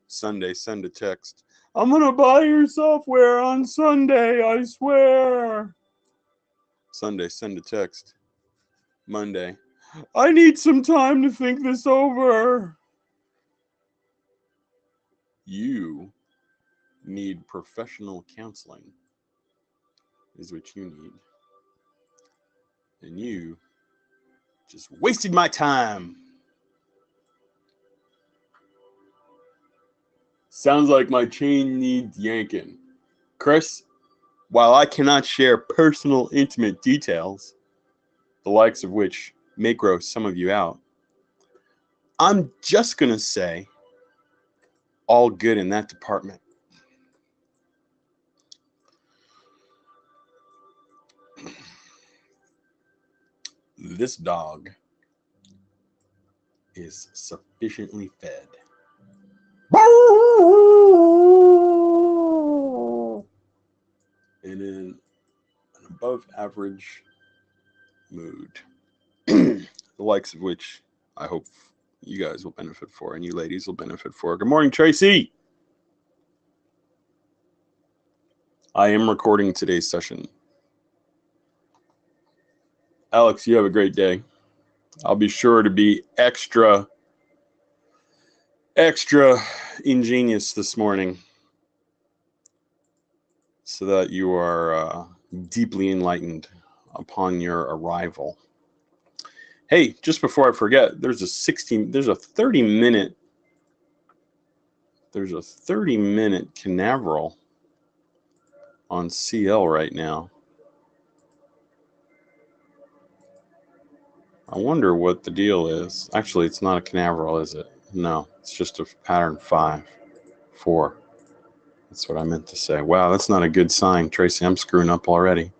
Sunday, send a text. I'm gonna buy your software on Sunday, I swear. Sunday, send a text. Monday, I need some time to think this over. You need professional counseling, is what you need. And you just wasted my time. Sounds like my chain needs yanking. Chris, while I cannot share personal, intimate details, the likes of which may gross some of you out, I'm just going to say all good in that department. This dog is sufficiently fed. And in an above average mood, the likes of which I hope you guys will benefit for, and you ladies will benefit for. Good morning, Tracy. I am recording today's session. Alex, you have a great day. I'll be sure to be extra ingenious this morning so that you are deeply enlightened upon your arrival. Hey, just before I forget, there's a 30-minute Canaveral on CL right now. I wonder what the deal is. Actually, it's not a Canaveral, is it? No, it's just a pattern 5-4. That's what I meant to say. Wow, that's not a good sign, Tracy. I'm screwing up already.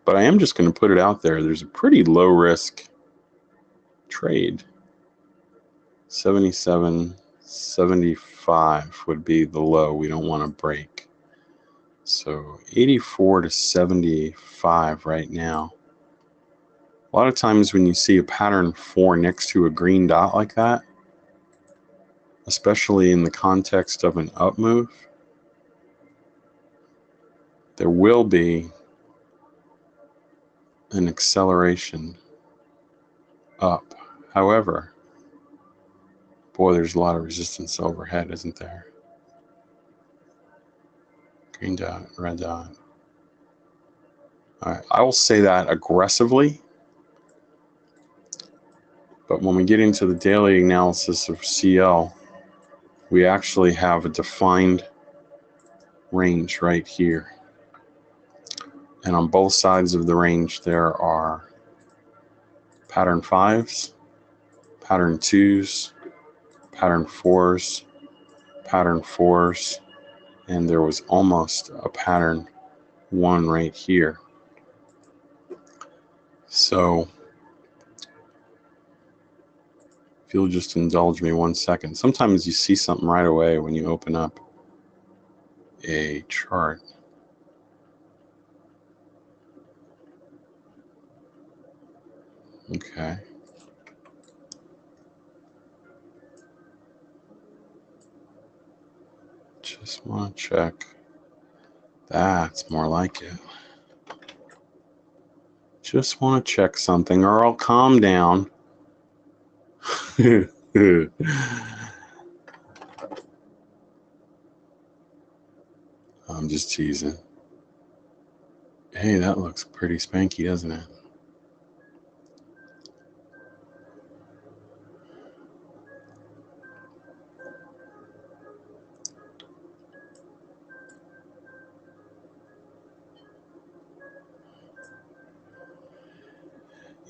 But I am just going to put it out there. There's a pretty low risk trade. 77.75 would be the low we don't want to break. So 84 to 75 right now. A lot of times when you see a pattern 4 next to a green dot like that, especially in the context of an up move, there will be an acceleration up. However, boy, there's a lot of resistance overhead, isn't there? Green dot, red dot. All right, I will say that aggressively, but when we get into the daily analysis of CL, we actually have a defined range right here. And on both sides of the range, there are pattern 5s, pattern 2s, pattern 4s, pattern 4s, and there was almost a pattern 1 right here. So if you'll just indulge me 1 second. Sometimes you see something right away when you open up a chart. Okay. Just want to check. That's more like it. Just want to check something or I'll calm down. I'm just teasing. Hey, that looks pretty spanky, doesn't it?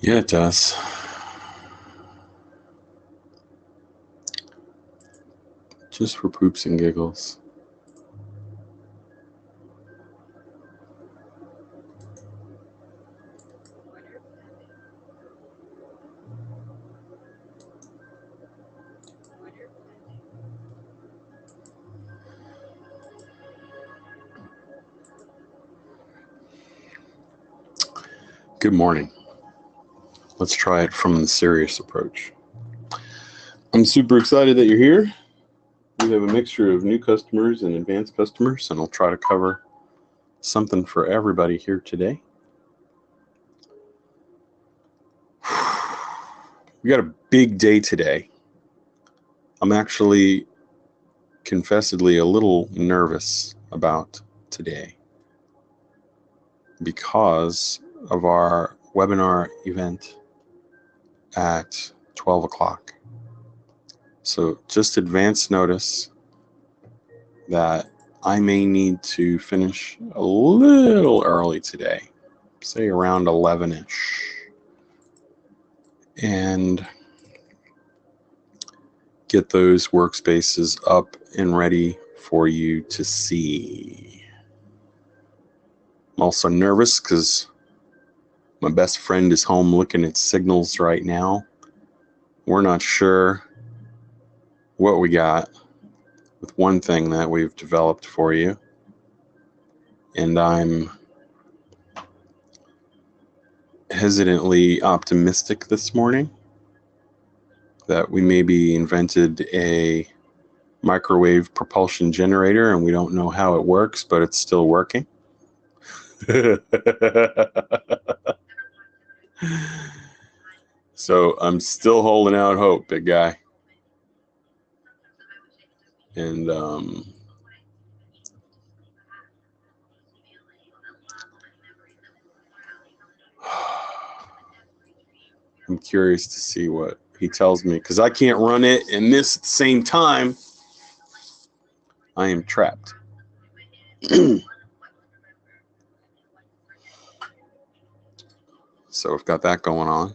Yeah, it does. Just for poops and giggles. Good morning. Let's try it from the serious approach. I'm I'm super excited that you're here. We have a mixture of new customers and advanced customers, and I'll try to cover something for everybody here today. We got a big day today. I'm actually confessedly a little nervous about today because of our webinar event at 12 o'clock. So just advance notice that I may need to finish a little early today, say around 11-ish, and get those workspaces up and ready for you to see. I'm also nervous because my best friend is home looking at signals right now. We're not sure what we got with one thing that we've developed for you, and I'm hesitantly optimistic this morning that we maybe invented a microwave propulsion generator and we don't know how it works, but it's still working. So I'm still holding out hope, big guy. And I'm curious to see what he tells me, because I can't run it and this at the same time. I am trapped. So I've got that going on.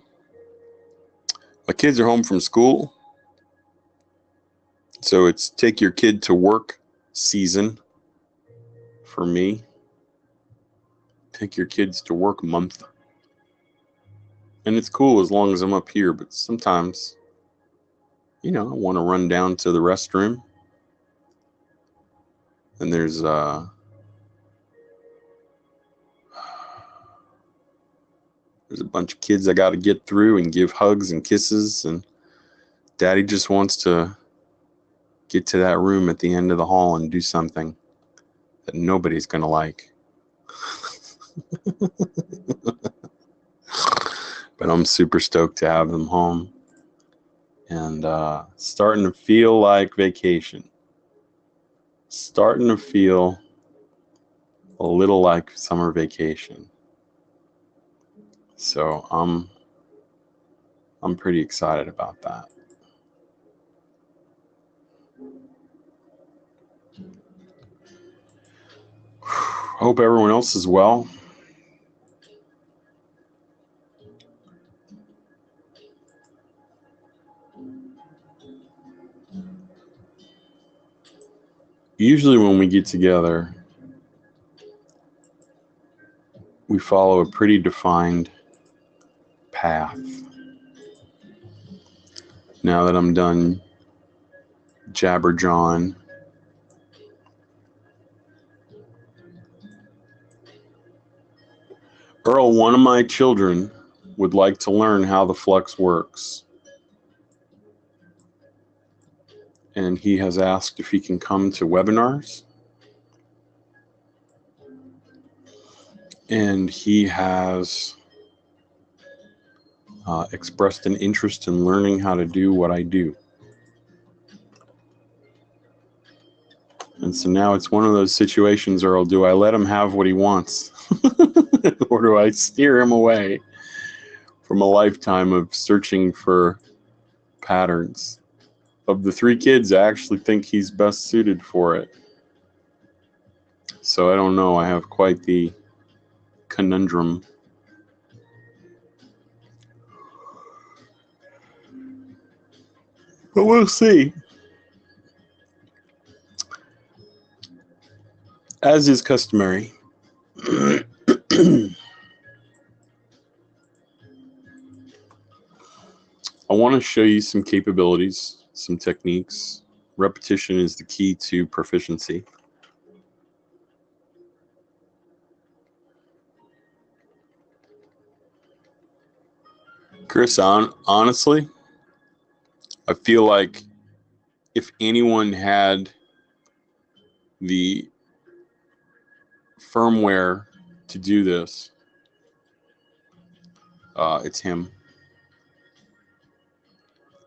My kids are home from school, so it's take your kid to work season for me. Take your kids to work month. And it's cool as long as I'm up here, but sometimes, I want to run down to the restroom, and there's a bunch of kids I got to get through and give hugs and kisses, and Daddy just wants to get to that room at the end of the hall and do something that nobody's going to like. But I'm super stoked to have them home, and starting to feel like vacation. Starting to feel a little like summer vacation. So I'm pretty excited about that. Hope everyone else is well. Usually when we get together, we follow a pretty defined path. Now that I'm done jabberjawing, Earl, one of my children, would like to learn how the Flux works. And he has asked if he can come to webinars. And he has expressed an interest in learning how to do what I do. And so now it's one of those situations, Earl, do I let him have what he wants? Or do I steer him away from a lifetime of searching for patterns? Of the 3 kids, I actually think he's best suited for it. So I don't know. I have quite the conundrum. But we'll see. As is customary, I want to show you some capabilities, some techniques. Repetition is the key to proficiency. Chris, honestly, I feel like if anyone had the firmware to do this, it's him.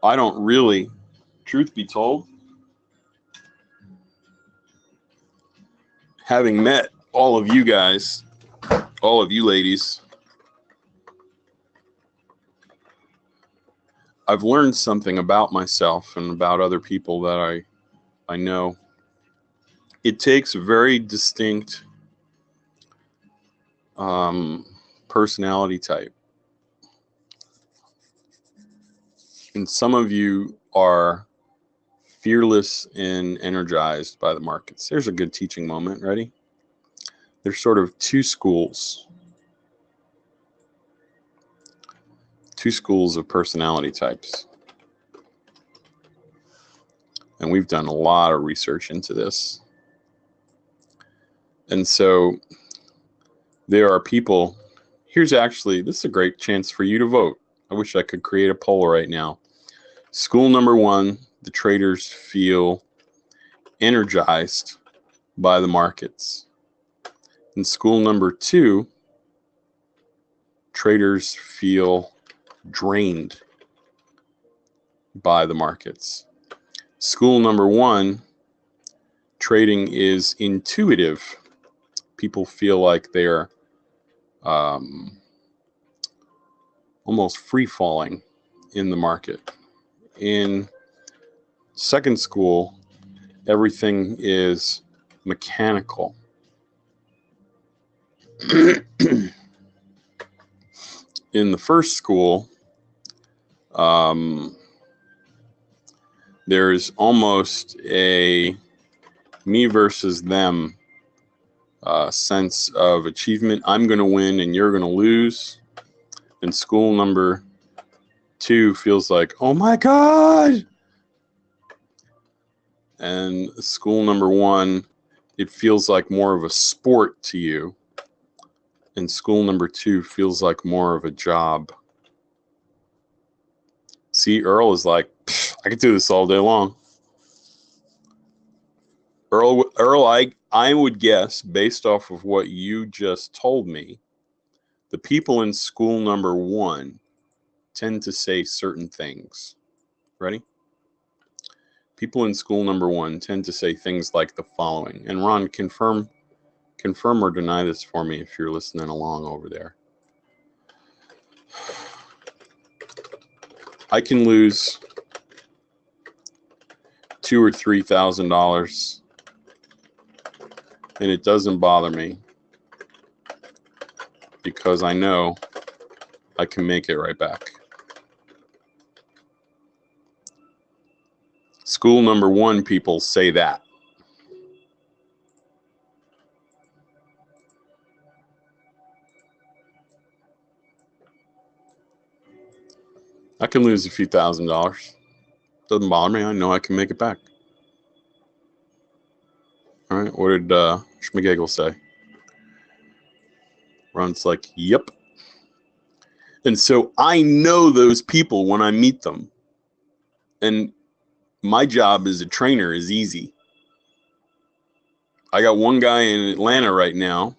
I don't really, truth be told, having met all of you guys, all of you ladies, I've learned something about myself and about other people that I know. It takes a very distinct personality type. And some of you are fearless and energized by the markets. There's a good teaching moment. Ready? There's sort of two schools of personality types. And we've done a lot of research into this. And so there are people, this is a great chance for you to vote. I wish I could create a poll right now. School number 1, the traders feel energized by the markets. In school number 2, traders feel drained by the markets. School number 1, trading is intuitive. People feel like they're almost free-falling in the market. In second school, everything is mechanical. In the first school, there's almost a me versus them sense of achievement. I'm going to win and you're going to lose. And school number 2 feels like, oh my God. And school number 1, it feels like more of a sport to you. And school number 2 feels like more of a job. See, Earl is like, I could do this all day long. Earl, I would guess, based off of what you just told me, the people in school number 1 tend to say certain things. Ready? People in school number 1 tend to say things like the following. And Ron, confirm or deny this for me if you're listening along over there. I can lose $2,000 or $3,000, and it doesn't bother me because I know I can make it right back. School number 1 people say that. I can lose a few $1,000s. Doesn't bother me. I know I can make it back. All right. What did Schmigagel say? Ron's like, yep. And so I know those people when I meet them. And my job as a trainer is easy. I got one guy in Atlanta right now,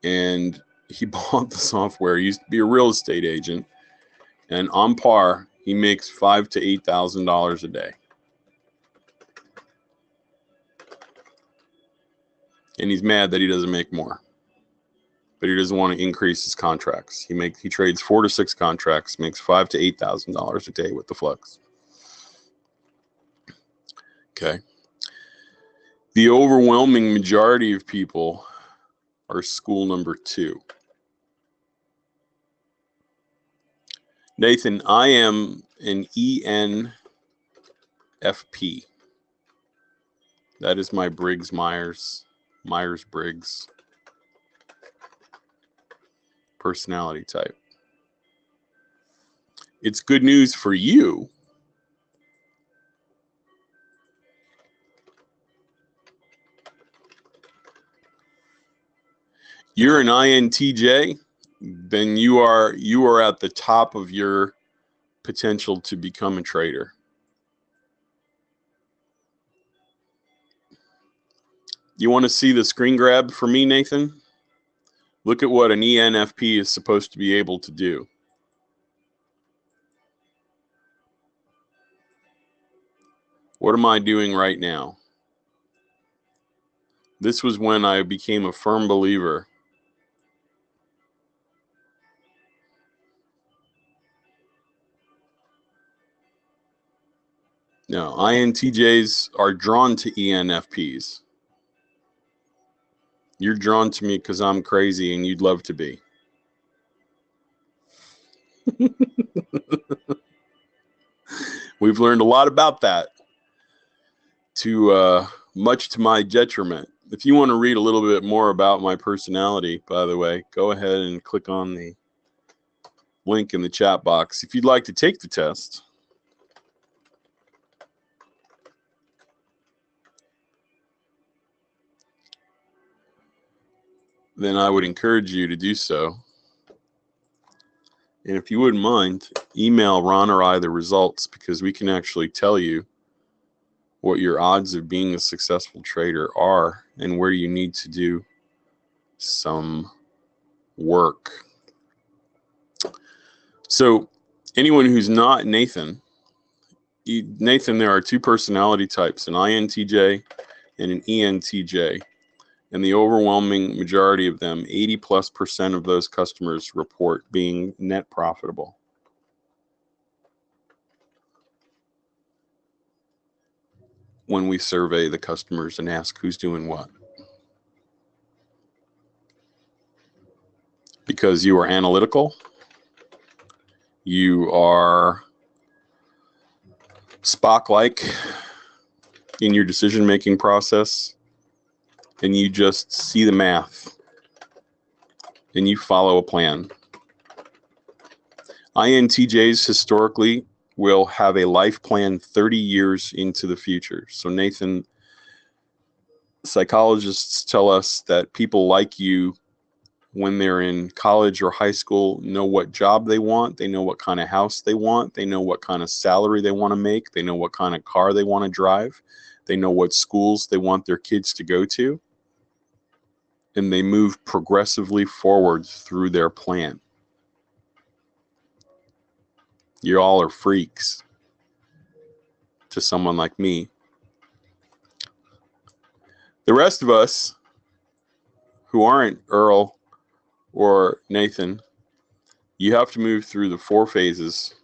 and he bought the software. He used to be a real estate agent, and on par, he makes $5,000 to $8,000 a day. And he's mad that he doesn't make more, but he doesn't want to increase his contracts. He trades 4 to 6 contracts, makes $5,000 to $8,000 a day with the Flux. Okay. The overwhelming majority of people are school number 2. Nathan, I am an ENFP. That is my Myers-Briggs personality type. It's good news for you. You're an INTJ, then you are at the top of your potential to become a trader. You want to see the screen grab for me, Nathan? Look at what an ENFP is supposed to be able to do. What am I doing right now? This was when I became a firm believer. No, INTJs are drawn to ENFPs. You're drawn to me because I'm crazy and you'd love to be. We've learned a lot about that, much to my detriment. If you want to read a little bit more about my personality, by the way, go ahead and click on the link in the chat box. If you'd like to take the test, then I would encourage you to do so. And if you wouldn't mind, email Ron or I the results, because we can actually tell you what your odds of being a successful trader are and where you need to do some work. So anyone who's not Nathan, there are two personality types, an INTJ and an ENTJ. And the overwhelming majority of them, 80+% of those customers, report being net profitable. When we survey the customers and ask who's doing what. Because you are analytical, you are Spock-like in your decision-making process, and you just see the math and you follow a plan. INTJs historically will have a life plan 30 years into the future. So Nathan, psychologists tell us that people like you, when they're in college or high school, know what job they want, they know what kind of house they want, they know what kind of salary they want to make, they know what kind of car they want to drive, they know what schools they want their kids to go to, and they move progressively forward through their plan. You all are freaks to someone like me. The rest of us who aren't Earl or Nathan, you have to move through the 4 phases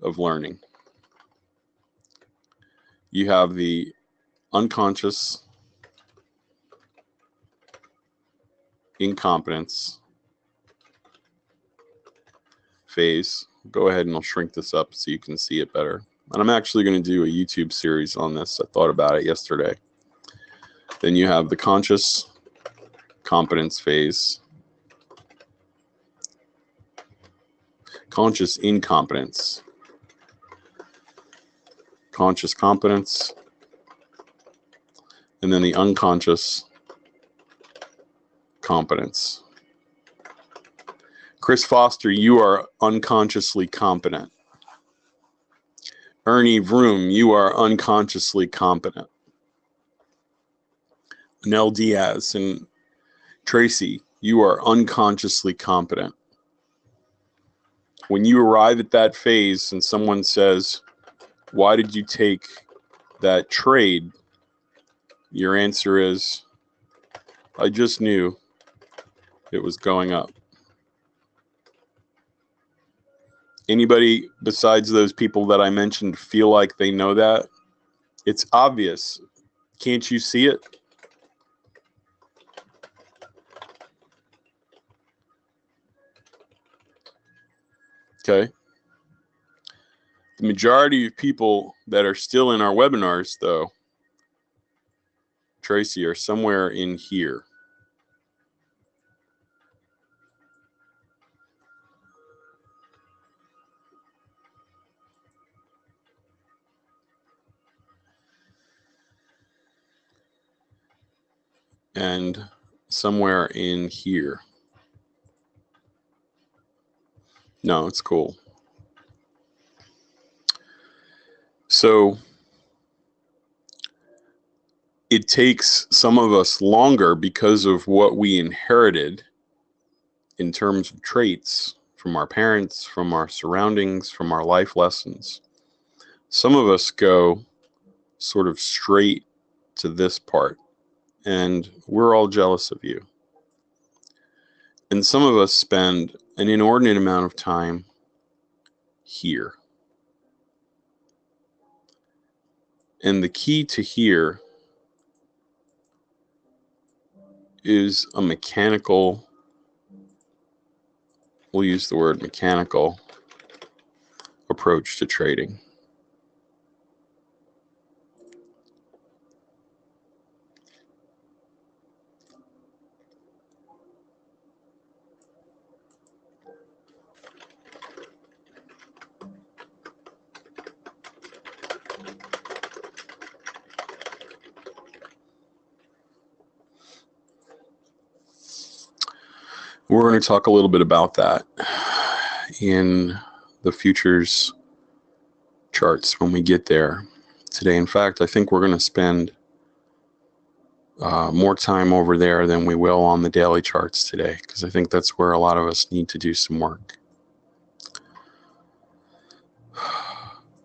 of learning. You have the unconscious incompetence phase. Go ahead and I'll shrink this up so you can see it better. And I'm actually going to do a YouTube series on this. I thought about it yesterday. Then you have the conscious competence phase, conscious incompetence, conscious competence, and then the unconscious competence. Chris Foster, you are unconsciously competent. Ernie Vroom, you are unconsciously competent. Nell Diaz and Tracy, you are unconsciously competent. When you arrive at that phase and someone says, why did you take that trade? Your answer is, I just knew it was going up. Anybody besides those people that I mentioned feel like they know that? It's obvious. Can't you see it? Okay. The majority of people that are still in our webinars, though, Tracy, are somewhere in here. And somewhere in here. No, it's cool. So it takes some of us longer because of what we inherited in terms of traits from our parents, from our surroundings, from our life lessons. Some of us go sort of straight to this part, and we're all jealous of you. And some of us spend an inordinate amount of time here. And the key to here is a mechanical, we'll use the word mechanical, approach to trading. We're going to talk a little bit about that in the futures charts when we get there today. In fact, I think we're going to spend more time over there than we will on the daily charts today, because I think that's where a lot of us need to do some work.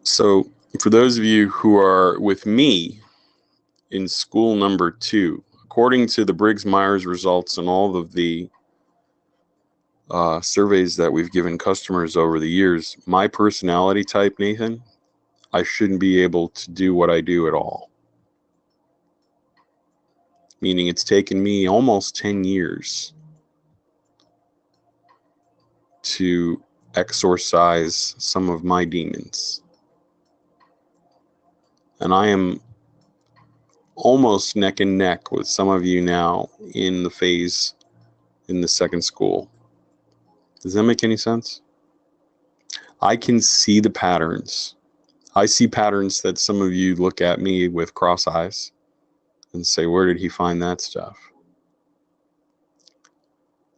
So for those of you who are with me in school number 2, according to the Briggs-Myers results and all of the surveys that we've given customers over the years, my personality type, Nathan, I shouldn't be able to do what I do at all. Meaning it's taken me almost 10 years to exorcise some of my demons. And I am almost neck and neck with some of you now in the phase in the second school. Does that make any sense? I can see the patterns. I see patterns that some of you look at me with cross eyes and say, where did he find that stuff?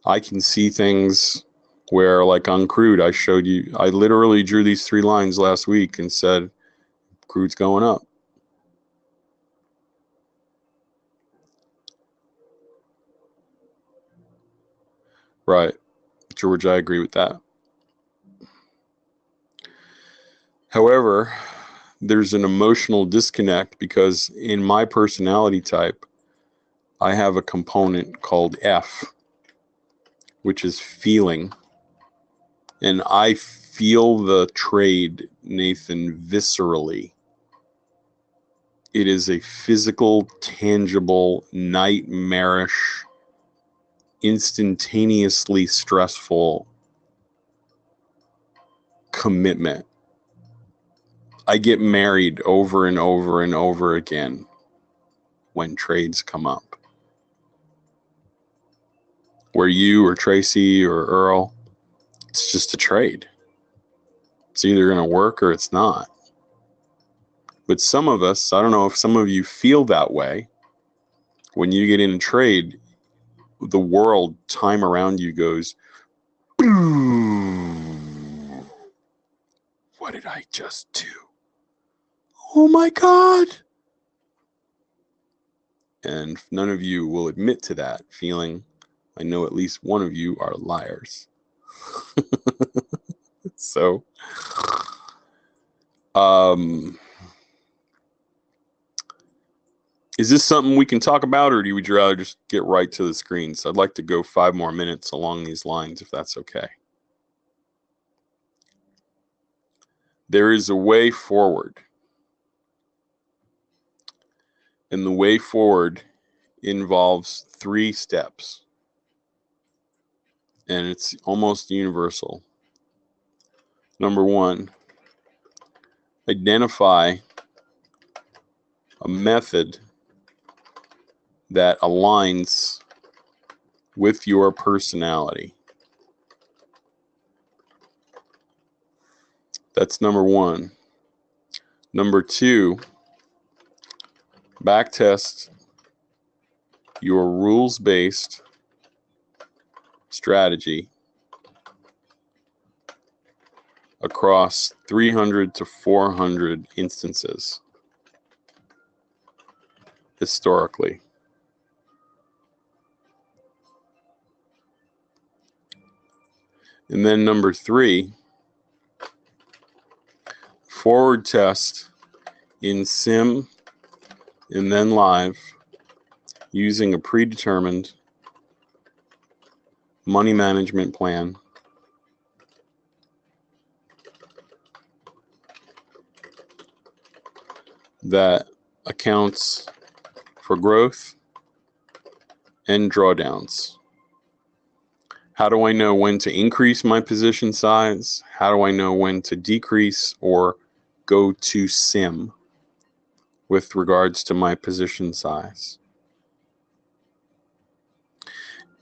I can see things where, like on crude, I showed you, I literally drew these 3 lines last week and said, crude's going up. Right. George, I agree with that. However, there's an emotional disconnect because in my personality type, I have a component called F, which is feeling. And I feel the trade, Nathan, viscerally. It is a physical, tangible, nightmarish, instantaneously stressful commitment. I get married over and over and over again when trades come up. Where you or Tracy or Earl, it's just a trade. It's either going to work or it's not. But some of us, I don't know if some of you feel that way. When you get in a trade, the world, time around you goes, boom. What did I just do? Oh my God. And none of you will admit to that feeling. I know at least one of you are liars. So, is this something we can talk about, or would you rather just get right to the screens? I'd like to go 5 more minutes along these lines, if that's okay. There is a way forward. And the way forward involves 3 steps. And it's almost universal. Number 1, identify a method that aligns with your personality. That's number 1. Number 2, backtest your rules-based strategy across 300 to 400 instances historically. And then number 3, forward test in sim and then live using a predetermined money management plan that accounts for growth and drawdowns. How do I know when to increase my position size? How do I know when to decrease or go to sim with regards to my position size?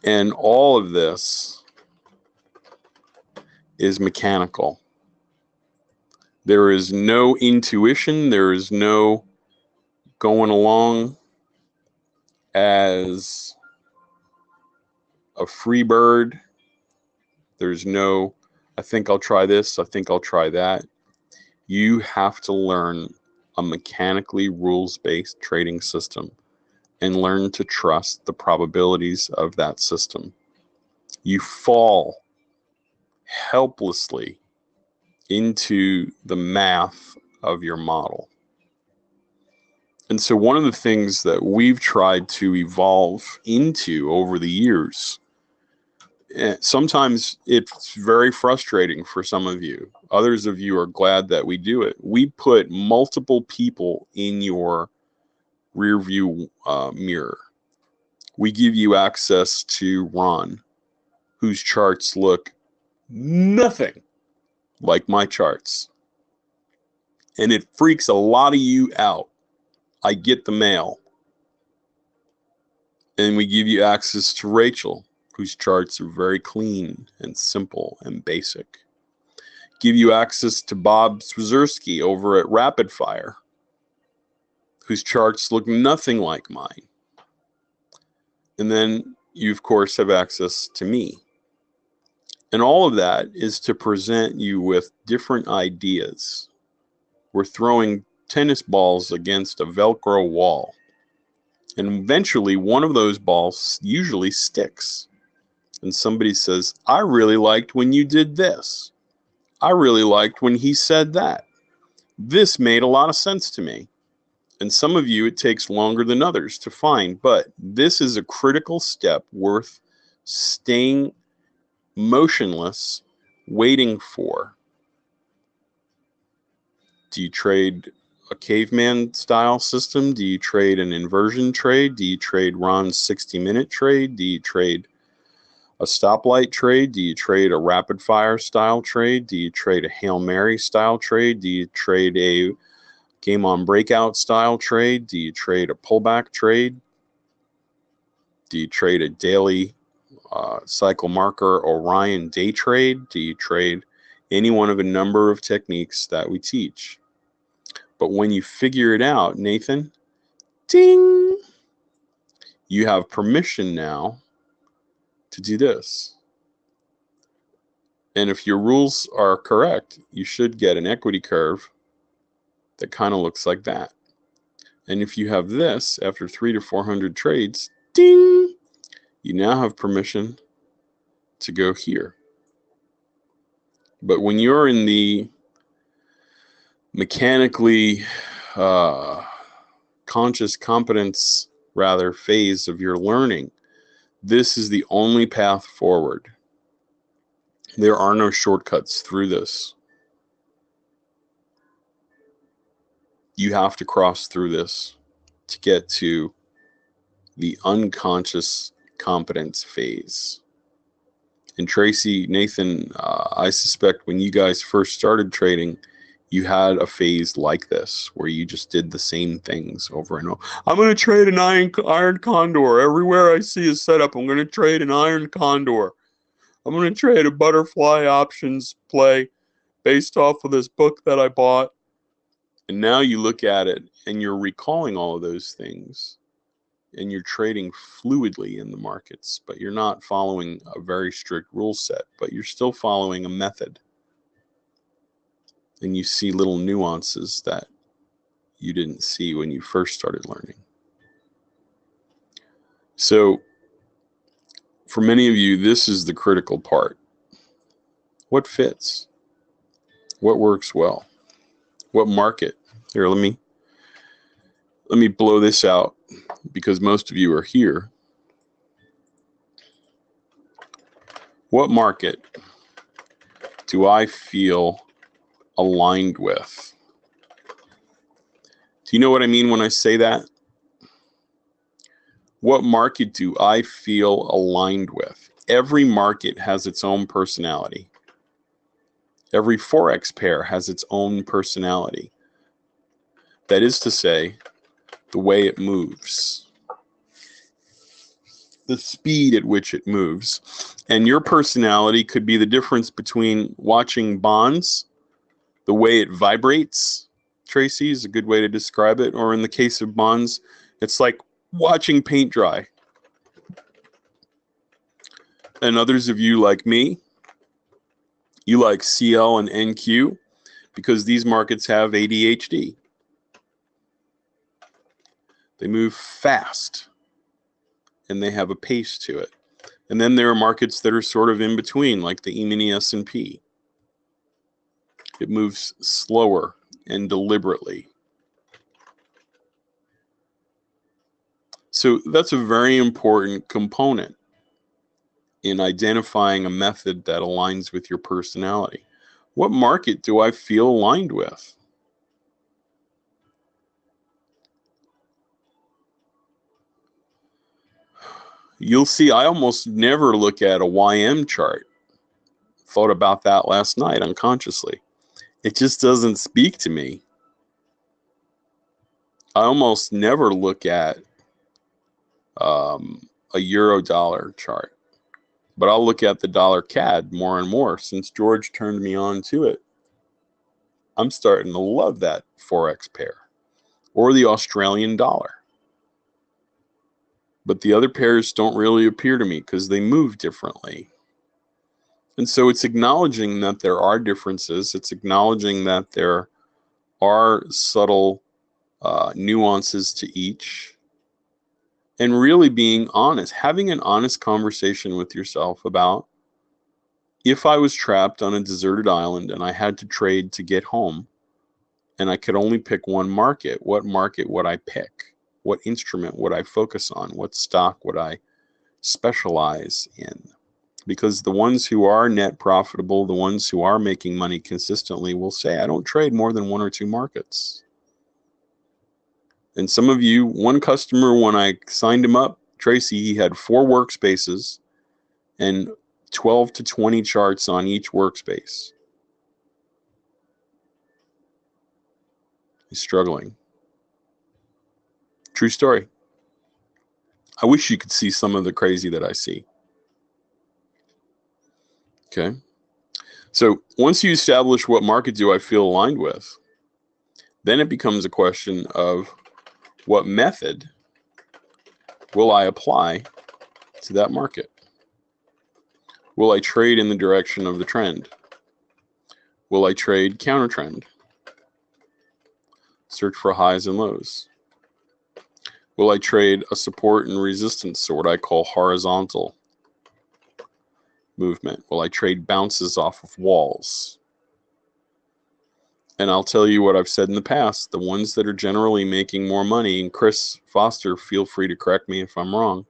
And all of this is mechanical. There is no intuition. There is no going along as a free bird. There's no, I think I'll try this, I think I'll try that. You have to learn a mechanically rules-based trading system and learn to trust the probabilities of that system. You fall helplessly into the math of your model. And so one of the things that we've tried to evolve into over the years, sometimes it's very frustrating for some of you. Others of you are glad that we do it. We put multiple people in your rear view mirror. We give you access to Ron, whose charts look nothing like my charts. And it freaks a lot of you out. I get the mail. And we give you access to Rachel, whose charts are very clean and simple and basic. Give you access to Bob Swazerski over at Rapid Fire, whose charts look nothing like mine. And then you, of course, have access to me. And all of that is to present you with different ideas. We're throwing tennis balls against a Velcro wall. And eventually one of those balls usually sticks. And somebody says, I really liked when you did this. I really liked when he said that. This made a lot of sense to me. And some of you, it takes longer than others to find. But this is a critical step worth staying motionless, waiting for. Do you trade a caveman style system? Do you trade an inversion trade? Do you trade Ron's 60-minute trade? Do you trade a stoplight trade? Do you trade a rapid fire style trade? Do you trade a Hail Mary style trade? Do you trade a game on breakout style trade? Do you trade a pullback trade? Do you trade a daily cycle marker Orion day trade? Do you trade any one of a number of techniques that we teach? But when you figure it out, Nathan, ding, you have permission now to do this. And if your rules are correct, you should get an equity curve that kind of looks like that. And if you have this after 300 to 400 trades, ding, you now have permission to go here. But when you're in the mechanically conscious competence phase of your learning, this is the only path forward. There are no shortcuts through this. You have to cross through this to get to the unconscious competence phase. And Tracy, Nathan, I suspect when you guys first started trading, you had a phase like this where you just did the same things over and over. I'm going to trade an iron condor. Everywhere I see a setup, I'm going to trade an iron condor. I'm going to trade a butterfly options play based off of this book that I bought. And now you look at it and you're recalling all of those things and you're trading fluidly in the markets, but you're not following a very strict rule set, but you're still following a method. and you see little nuances that you didn't see when you first started learning. So for many of you, this is the critical part. What fits? What works well? What market? Here, let me blow this out because most of you are here. What market do I feel aligned with? Do you know what I mean when I say that? What market do I feel aligned with? Every market has its own personality. Every Forex pair has its own personality. That is to say, the way it moves, the speed at which it moves. And your personality could be the difference between watching bonds, the way it vibrates, Tracy, is a good way to describe it. Or in the case of bonds, it's like watching paint dry. And others of you like me, you like CL and NQ because these markets have ADHD. They move fast and they have a pace to it. And then there are markets that are sort of in between, like the E-mini S&P. It moves slower and deliberately. So that's a very important component in identifying a method that aligns with your personality. What market do I feel aligned with? You'll see I almost never look at a YM chart. Thought about that last night unconsciously. It just doesn't speak to me. I almost never look at a euro dollar chart, but I'll look at the dollar CAD more and more since George turned me on to it. I'm starting to love that Forex pair, or the Australian dollar. But the other pairs don't really appear to me because they move differently. And so it's acknowledging that there are differences. It's acknowledging that there are subtle nuances to each. And really being honest, having an honest conversation with yourself about, if I was trapped on a deserted island and I had to trade to get home and I could only pick one market, what market would I pick? What instrument would I focus on? What stock would I specialize in? Because the ones who are net profitable, the ones who are making money consistently will say, I don't trade more than one or two markets. And some of you, one customer, when I signed him up, Tracy, he had 4 workspaces and 12 to 20 charts on each workspace. He's struggling. True story. I wish you could see some of the crazy that I see. Okay. So once you establish what market do I feel aligned with, then it becomes a question of what method will I apply to that market? Will I trade in the direction of the trend? Will I trade counter trend? Search for highs and lows. Will I trade a support and resistance, or what I call horizontal movement? Will I trade bounces off of walls? And I'll tell you what I've said in the past, the ones that are generally making more money, and Chris Foster, feel free to correct me if I'm wrong,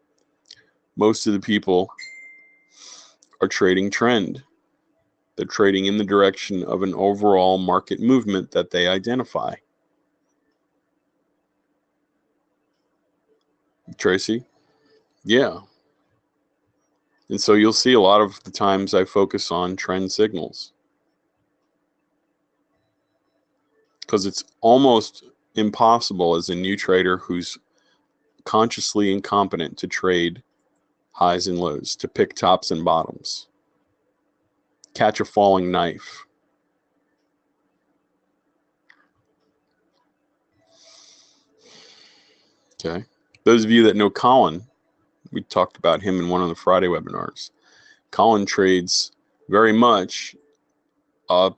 most of the people are trading trend. They're trading in the direction of an overall market movement that they identify. Tracy? Yeah. And so you'll see a lot of the times I focus on trend signals, because it's almost impossible as a new trader who's consciously incompetent to trade highs and lows, to pick tops and bottoms, catch a falling knife. Okay. Those of you that know Colin, we talked about him in one of the Friday webinars. Colin trades very much a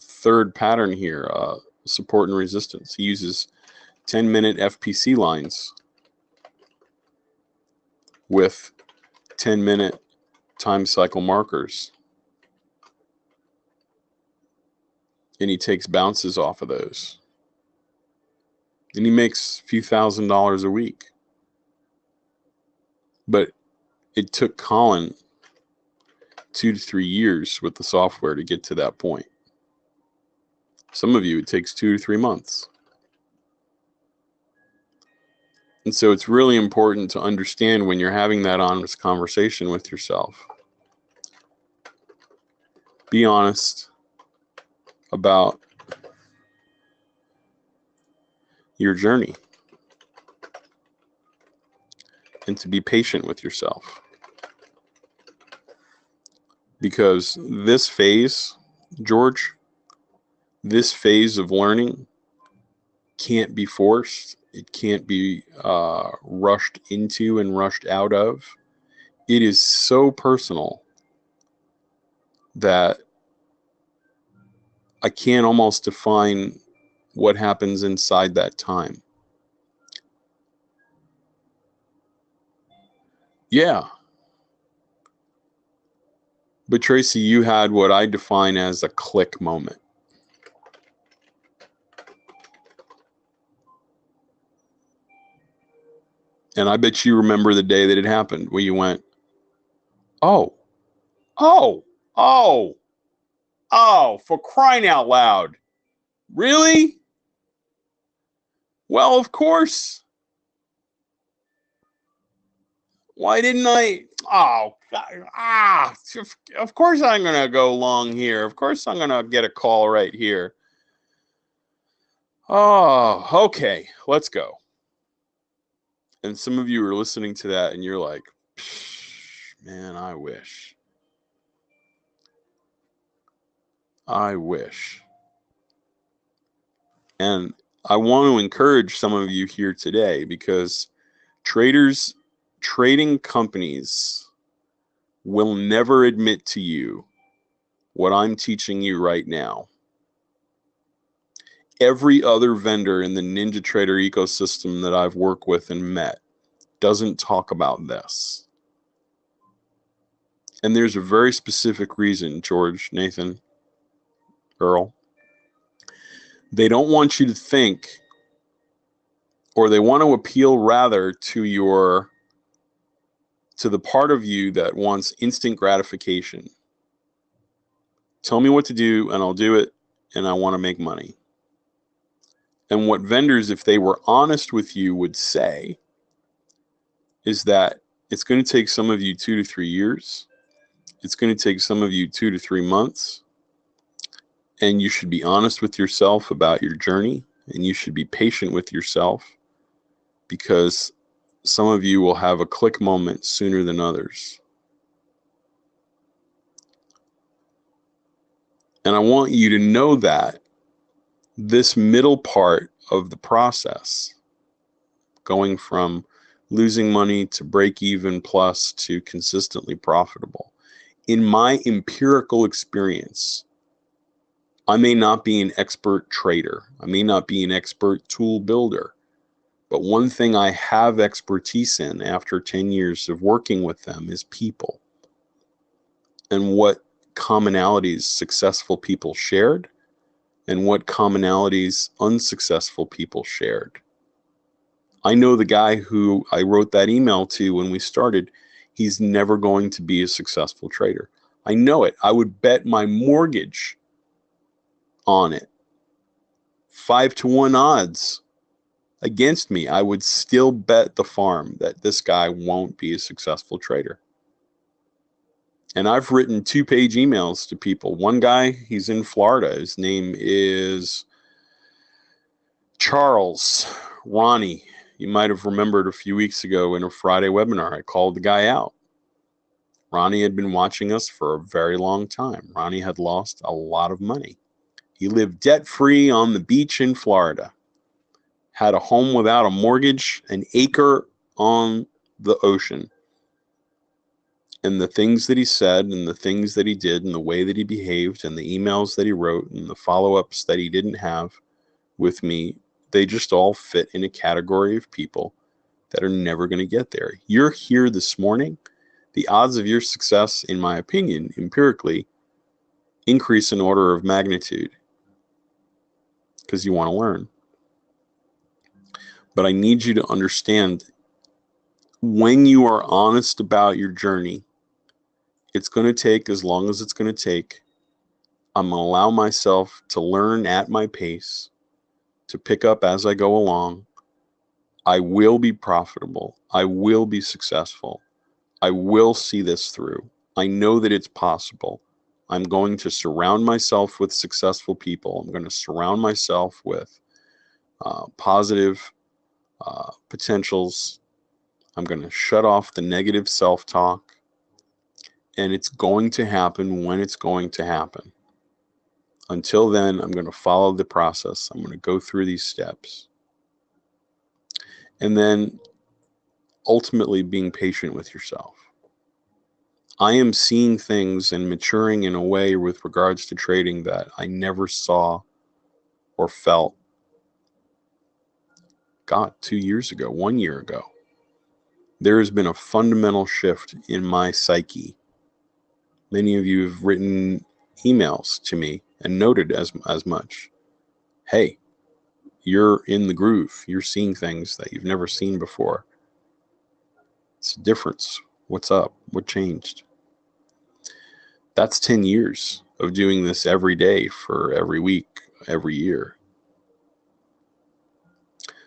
third pattern here, support and resistance. He uses 10-minute FPC lines with 10-minute time cycle markers. And he takes bounces off of those. And he makes a few $1,000s a week. But it took Colin 2 to 3 years with the software to get to that point. Some of you, it takes 2 to 3 months. And so it's really important to understand when you're having that honest conversation with yourself. Be honest about your journey and to be patient with yourself. Because this phase, George, this phase of learning can't be forced. It can't be rushed into and rushed out of. It is so personal that I can't almost define what happens inside that time. Yeah. But Tracy, you had what I define as a click moment. And I bet you remember the day that it happened where you went, oh, for crying out loud. Really? Well, of course. Why didn't I? Oh, of course I'm going to go long here. Of course I'm going to get a call right here. Oh, okay, let's go. And some of you are listening to that and you're like, man, I wish. And I want to encourage some of you here today because trading companies will never admit to you what I'm teaching you right now. Every other vendor in the NinjaTrader ecosystem that I've worked with and met doesn't talk about this. And there's a very specific reason, George, Nathan, Earl. They don't want you to think, or they want to appeal rather to the part of you that wants instant gratification. Tell me what to do and I'll do it, and I want to make money. And what vendors, if they were honest with you, would say is that it's going to take some of you 2 to 3 years. It's going to take some of you 2 to 3 months. And you should be honest with yourself about your journey, and you should be patient with yourself because some of you will have a click moment sooner than others. And I want you to know that this middle part of the process, going from losing money to break even plus to consistently profitable, in my empirical experience, I may not be an expert trader. I may not be an expert tool builder. But one thing I have expertise in after 10 years of working with them is people. And what commonalities successful people shared and what commonalities unsuccessful people shared. I know the guy who I wrote that email to when we started, he's never going to be a successful trader. I know it. I would bet my mortgage on it. 5-to-1 odds against me. I would still bet the farm that this guy won't be a successful trader. And I've written 2-page emails to people. One guy, he's in Florida. His name is Charles Ronnie. You might have remembered a few weeks ago in a Friday webinar, I called the guy out. Ronnie had been watching us for a very long time. Ronnie had lost a lot of money. He lived debt-free on the beach in Florida. Had a home without a mortgage, an acre on the ocean. And the things that he said and the things that he did and the way that he behaved and the emails that he wrote and the follow-ups that he didn't have with me, they just all fit in a category of people that are never going to get there. You're here this morning. The odds of your success, in my opinion, empirically, increase in order of magnitude because you want to learn. But I need you to understand, when you are honest about your journey, it's going to take as long as it's going to take. I'm going to allow myself to learn at my pace, to pick up as I go along. I will be profitable. I will be successful. I will see this through. I know that it's possible. I'm going to surround myself with successful people. I'm going to surround myself with positive potentials. I'm going to shut off the negative self-talk. And it's going to happen when it's going to happen. Until then, I'm going to follow the process. I'm going to go through these steps. And then ultimately being patient with yourself. I am seeing things and maturing in a way with regards to trading that I never saw or felt, 2 years ago, 1 year ago. There has been a fundamental shift in my psyche. Many of you have written emails to me and noted as much. Hey, you're in the groove. You're seeing things that you've never seen before. It's a difference. What's up? What changed? That's 10 years of doing this every day for every week, every year.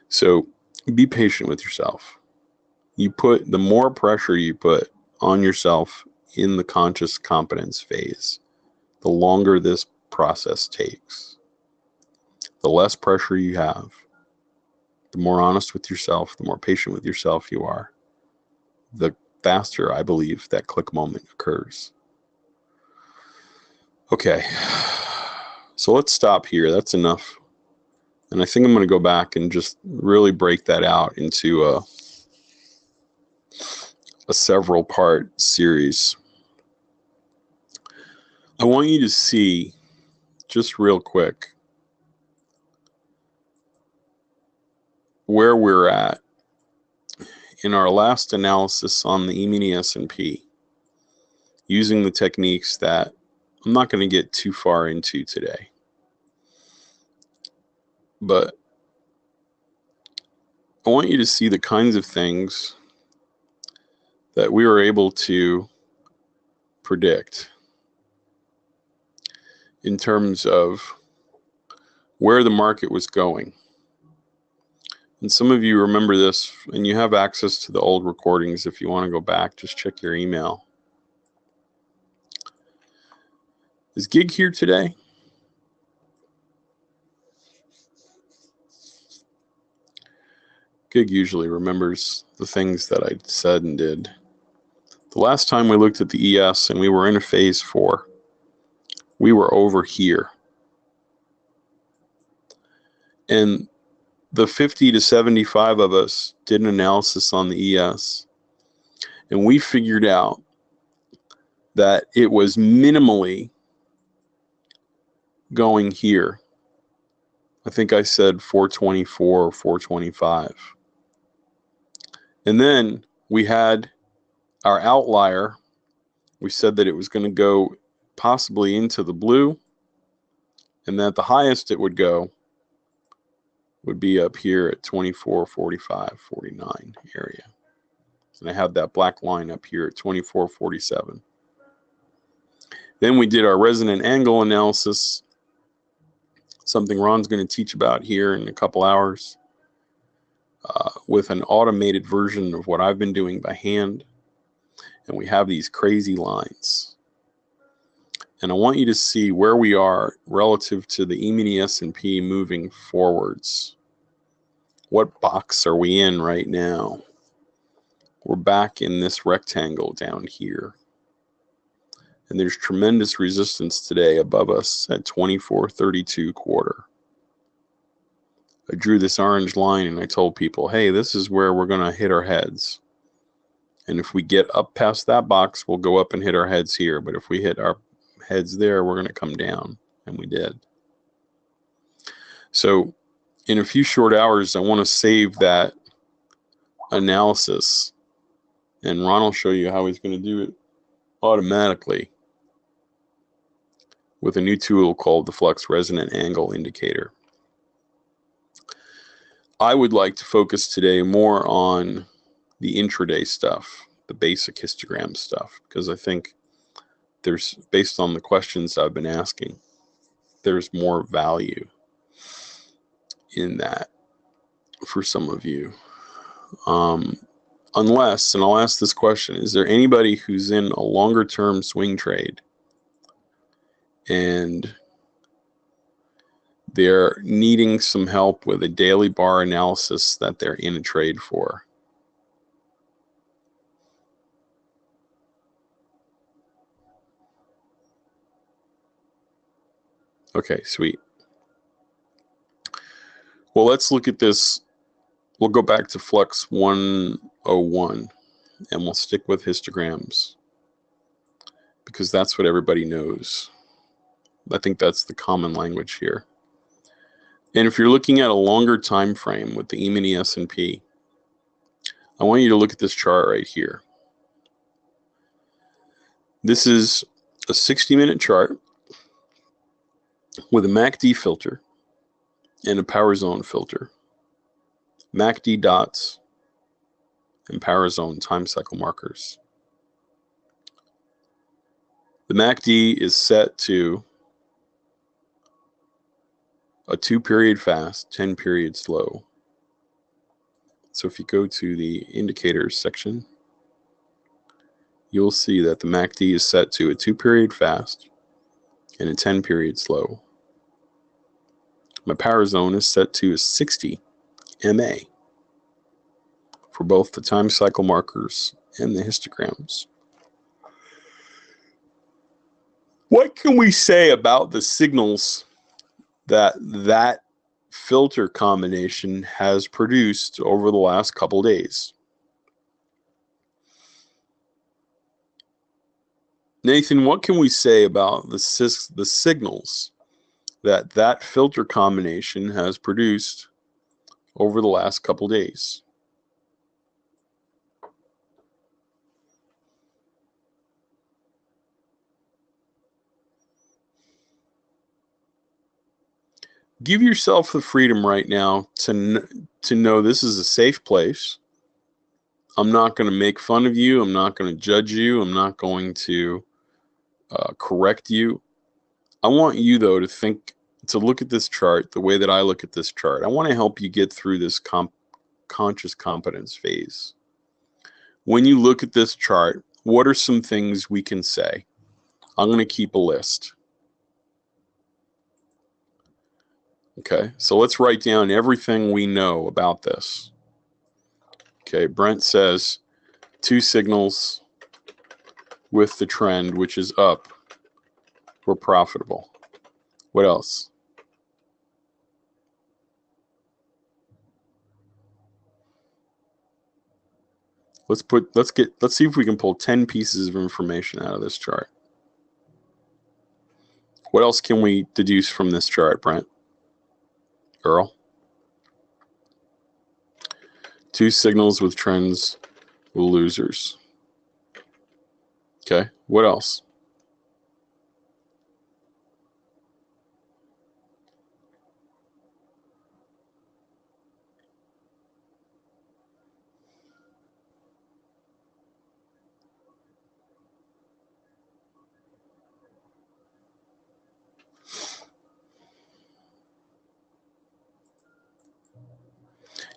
So be patient with yourself. The more pressure you put on yourself in the conscious competence phase, the longer this process takes. The less pressure you have, the more honest with yourself, the more patient with yourself you are, the faster, I believe, that click moment occurs. Okay, so let's stop here. That's enough. And I think I'm going to go back and just really break that out into a several part series. I want you to see, just real quick, where we're at in our last analysis on the E-mini S&P, using the techniques that I'm not going to get too far into today. But I want you to see the kinds of things that we were able to predict in terms of where the market was going. And some of you remember this, and you have access to the old recordings. If you want to go back, just check your email. Is Gig here today? Gig usually remembers the things that I said and did. The last time we looked at the ES and we were in a phase 4, we were over here. And the 50 to 75 of us did an analysis on the ES, and we figured out that it was minimally going here. I think I said 424 or 425. And then we had our outlier. We said that it was going to go possibly into the blue, and that the highest it would go would be up here at 24, 45, 49 area. And I have that black line up here at 24, 47. Then we did our resonant angle analysis, something Ron's going to teach about here in a couple hours, with an automated version of what I've been doing by hand. And we have these crazy lines. And I want you to see where we are relative to the E-mini S&P moving forwards. What box are we in right now? We're back in this rectangle down here. And there's tremendous resistance today above us at 24.32 I drew this orange line and I told people, hey, this is where we're going to hit our heads. And if we get up past that box, we'll go up and hit our heads here. But if we hit our heads there, we're going to come down. And we did. So in a few short hours, I want to save that analysis. And Ron will show you how he's going to do it automatically with a new tool called the Flux Resonant Angle Indicator. I would like to focus today more on the intraday stuff, the basic histogram stuff, because I think there's, based on the questions I've been asking, there's more value in that for some of you. Unless, and I'll ask this question, is there anybody who's in a longer term swing trade and they're needing some help with a daily bar analysis that they're in a trade for? Okay, sweet. Well, let's look at this. We'll go back to Flux 101 and we'll stick with histograms because that's what everybody knows. I think that's the common language here. And if you're looking at a longer time frame with the E-mini S&P, I want you to look at this chart right here. This is a 60-minute chart with a MACD filter and a power zone filter. MACD dots and power zone time cycle markers. The MACD is set to a 2-period fast, 10-period slow. So if you go to the indicators section, you'll see that the MACD is set to a 2-period fast and a 10-period slow. My power zone is set to a 60 MA for both the time cycle markers and the histograms. What can we say about the signals that filter combination has produced over the last couple days? Nathan, what can we say about the signals that filter combination has produced over the last couple days? Give yourself the freedom right now to know this is a safe place. I'm not going to make fun of you. I'm not going to judge you. I'm not going to correct you. I want you, though, to look at this chart the way that I look at this chart. I want to help you get through this conscious competence phase. When you look at this chart, what are some things we can say? I'm going to keep a list. Okay, so let's write down everything we know about this. Okay, Brent says 2 signals with the trend, which is up, were profitable. What else? Let's see if we can pull 10 pieces of information out of this chart. What else can we deduce from this chart, Brent? Earl? 2 signals with trends were losers. Okay, what else?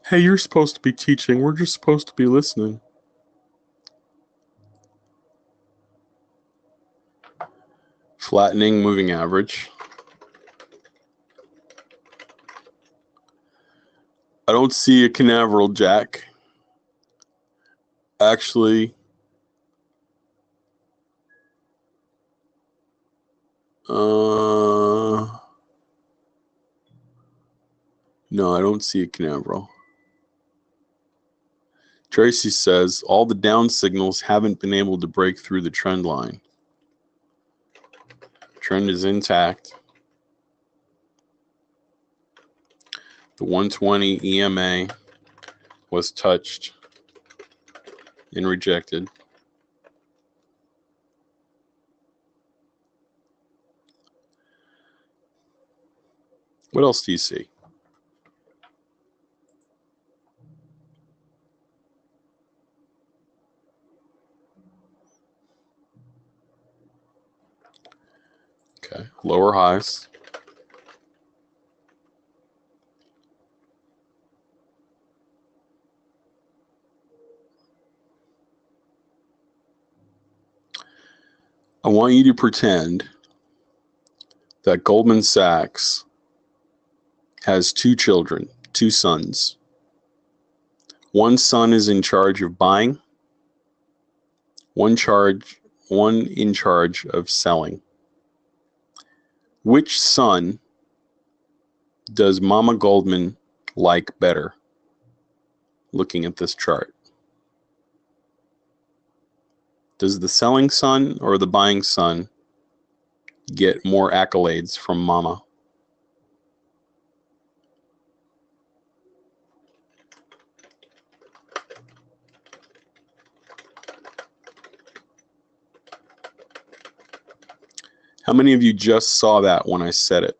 Hey, you're supposed to be teaching. We're just supposed to be listening. Flattening moving average. I don't see a Canaveral, Jack. Actually, no, I don't see a Canaveral. Tracy says, all the down signals haven't been able to break through the trend line. Trend is intact. The 120 EMA was touched and rejected. What else do you see? Okay, lower highs. I want you to pretend that Goldman Sachs has two children, two sons. One son is in charge of buying, one in charge of selling. Which son does Mama Goldman like better? Looking at this chart. Does the selling son or the buying son get more accolades from Mama? How many of you just saw that when I said it?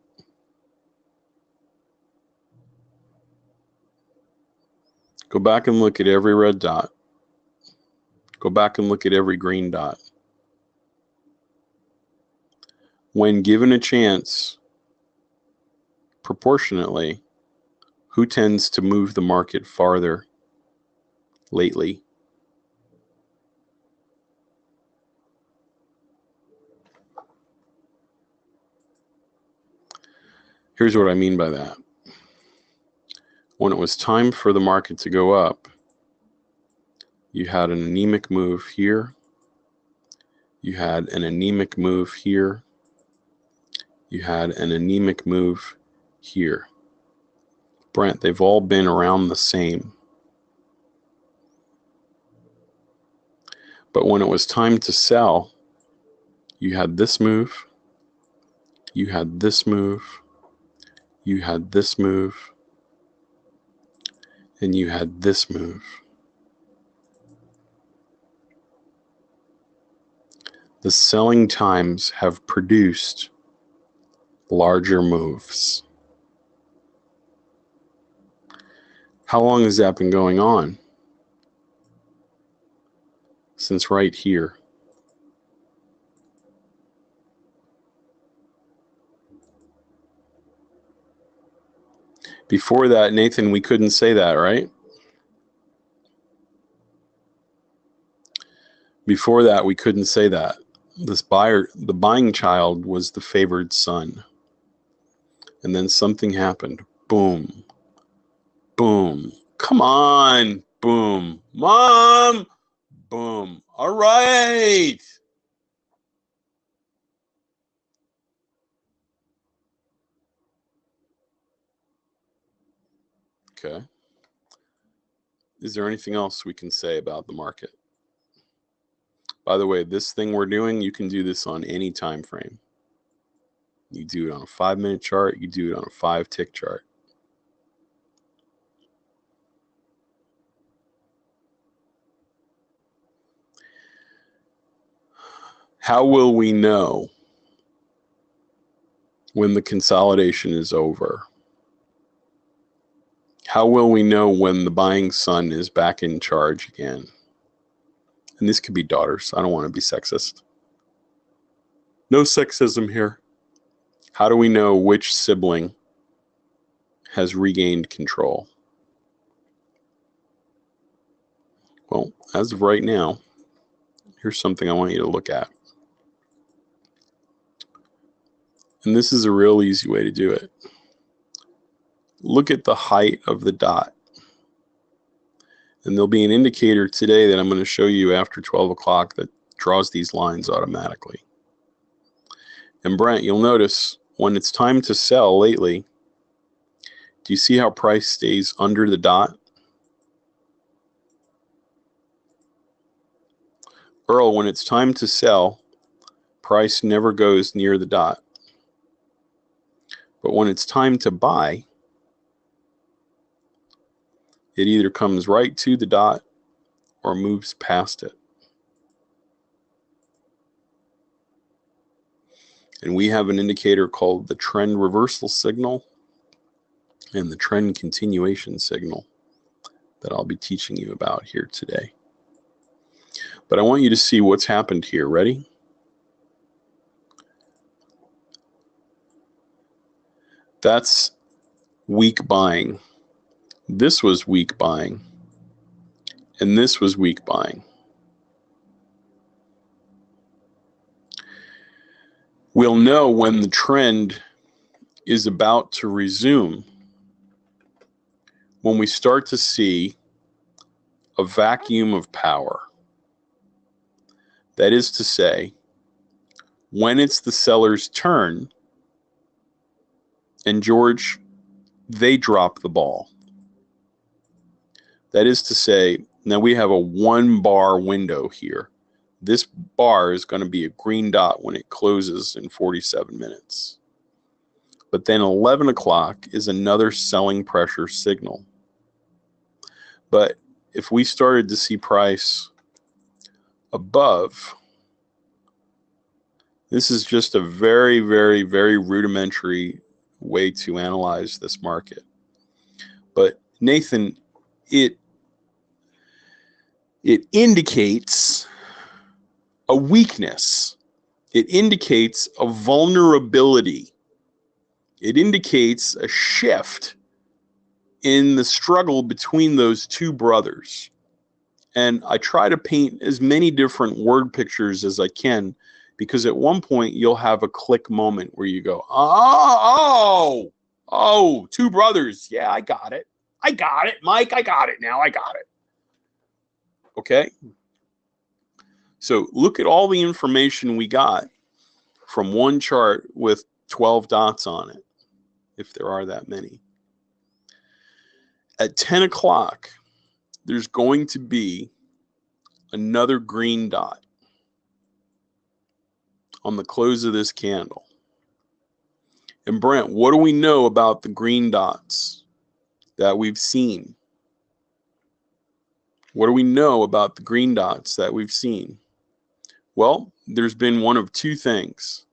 Go back and look at every red dot. Go back and look at every green dot. When given a chance, proportionately, who tends to move the market farther lately? Here's what I mean by that. When it was time for the market to go up, you had an anemic move here. You had an anemic move here. You had an anemic move here. Brent, they've all been around the same. But when it was time to sell, you had this move, you had this move, you had this move, and you had this move. The selling times have produced larger moves. How long has that been going on? Since right here. Before that, Nathan, we couldn't say that, right? Before that, we couldn't say that. The buying child was the favored son. And then something happened. Boom. Boom. Come on. Boom. Mom. Boom. All right. Okay. Is there anything else we can say about the market? By the way, this thing we're doing, you can do this on any time frame. You do it on a 5-minute chart. You do it on a 5-tick chart. How will we know when the consolidation is over? How will we know when the buying son is back in charge again? And this could be daughters. I don't want to be sexist. No sexism here. How do we know which sibling has regained control? Well, as of right now, here's something I want you to look at. And this is a real easy way to do it. Look at the height of the dot. And there'll be an indicator today that I'm going to show you after 12 o'clock that draws these lines automatically. And Brent, you'll notice when it's time to sell lately, do you see how price stays under the dot? Earl, when it's time to sell, price never goes near the dot. But when it's time to buy, it either comes right to the dot or moves past it. And we have an indicator called the trend reversal signal and the trend continuation signal that I'll be teaching you about here today. But I want you to see what's happened here. Ready? That's weak buying. This was weak buying. And this was weak buying. We'll know when the trend is about to resume when we start to see a vacuum of power. That is to say, when it's the seller's turn, and George, they drop the ball. That is to say, now we have a 1 bar window here. This bar is going to be a green dot when it closes in 47 minutes. But then 11 o'clock is another selling pressure signal. But if we started to see price above, this is just a very, very, very rudimentary way to analyze this market. But Nathan, it indicates a weakness. It indicates a vulnerability. It indicates a shift in the struggle between those two brothers. And I try to paint as many different word pictures as I can, because at one point you'll have a click moment where you go, oh, two brothers. Yeah, I got it. I got it, Mike. I got it now. I got it. Okay. So look at all the information we got from one chart with 12 dots on it, if there are that many. At 10 o'clock, there's going to be another green dot on the close of this candle. And Brent, what do we know about the green dots that we've seen? What do we know about the green dots that we've seen? Well, there's been one of two things.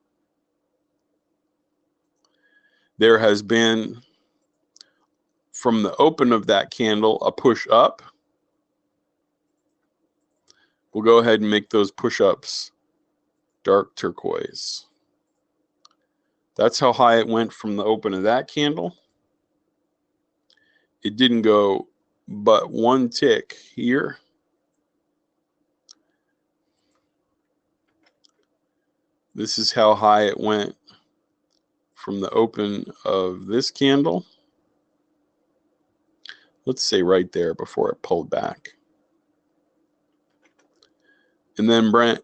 There has been, from the open of that candle, a push up. We'll go ahead and make those push-ups dark turquoise. That's how high it went from the open of that candle. It didn't go but one tick here. This is how high it went from the open of this candle. Let's say right there before it pulled back. And then Brent,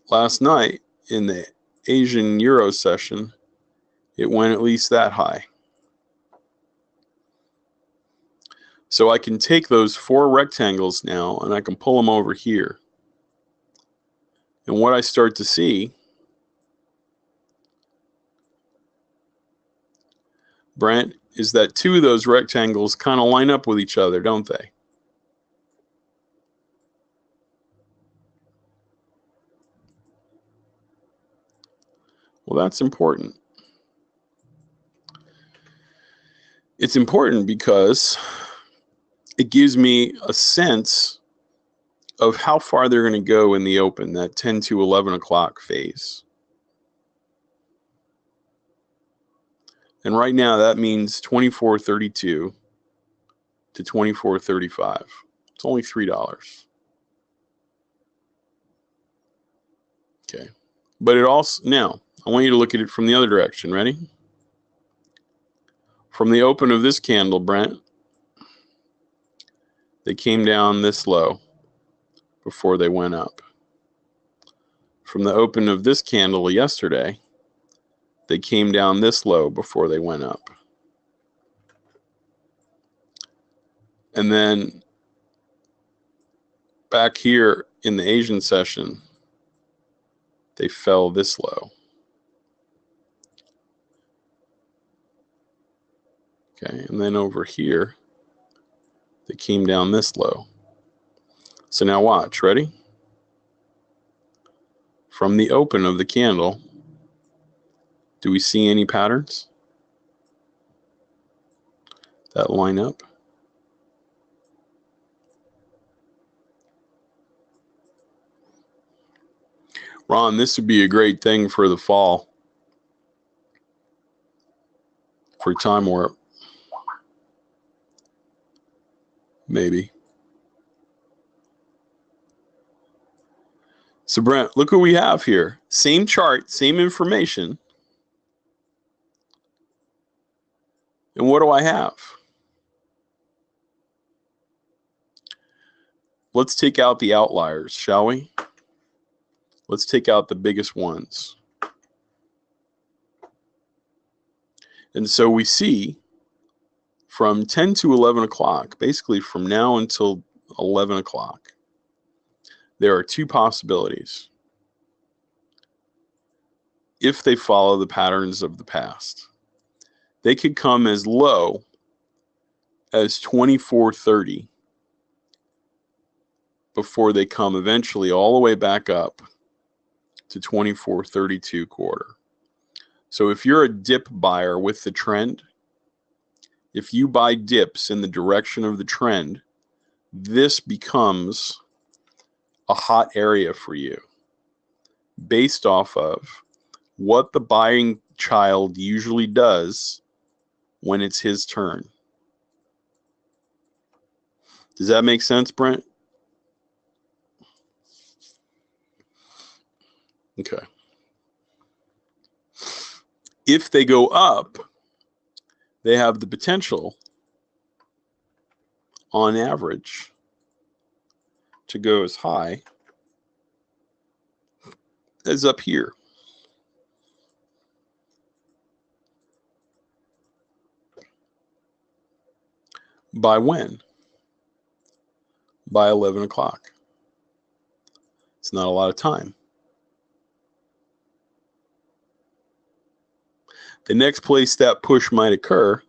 last night in the Asian Euro session, it went at least that high. So I can take those 4 rectangles now and I can pull them over here. And what I start to see, Brent, is that 2 of those rectangles kind of line up with each other, don't they? Well, that's important. It's important because it gives me a sense of how far they're going to go in the open, that 10 to 11 o'clock phase. And right now that means 24.32 to 24.35. It's only $3. Okay. But it also, now I want you to look at it from the other direction. Ready? From the open of this candle, Brent, they came down this low before they went up. From the open of this candle yesterday, they came down this low before they went up. And then back here in the Asian session, they fell this low. Okay, and then over here, they came down this low. So now watch, ready? From the open of the candle, do we see any patterns that line up? Ron, this would be a great thing for the fall, for time warp, maybe. So Brent, look what we have here. Same chart, same information. And what do I have? Let's take out the outliers, shall we? Let's take out the biggest ones. And so we see from 10 to 11 o'clock, basically from now until 11 o'clock, there are two possibilities if they follow the patterns of the past. They could come as low as 24.30 before they come eventually all the way back up to 24.32 quarter. So if you're a dip buyer with the trend, if you buy dips in the direction of the trend, this becomes a hot area for you based off of what the buying child usually does when it's his turn. Does that make sense, Brent? Okay. If they go up, they have the potential, on average, to go as high as up here. By when? By 11 o'clock. It's not a lot of time. The next place that push might occur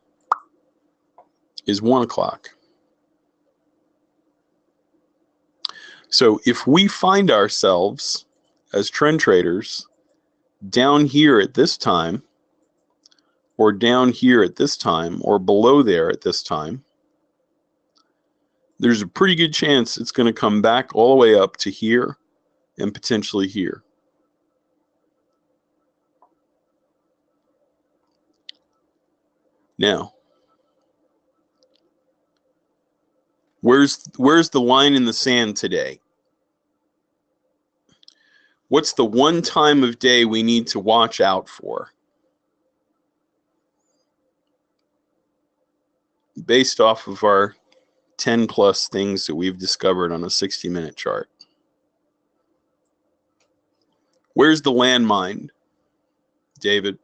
is 1 o'clock. So if we find ourselves as trend traders down here at this time, or down here at this time, or below there at this time, there's a pretty good chance it's going to come back all the way up to here and potentially here. Now, where's the line in the sand today? What's the one time of day we need to watch out for? Based off of our 10 plus things that we've discovered on a 60-minute chart. Where's the landmine, David?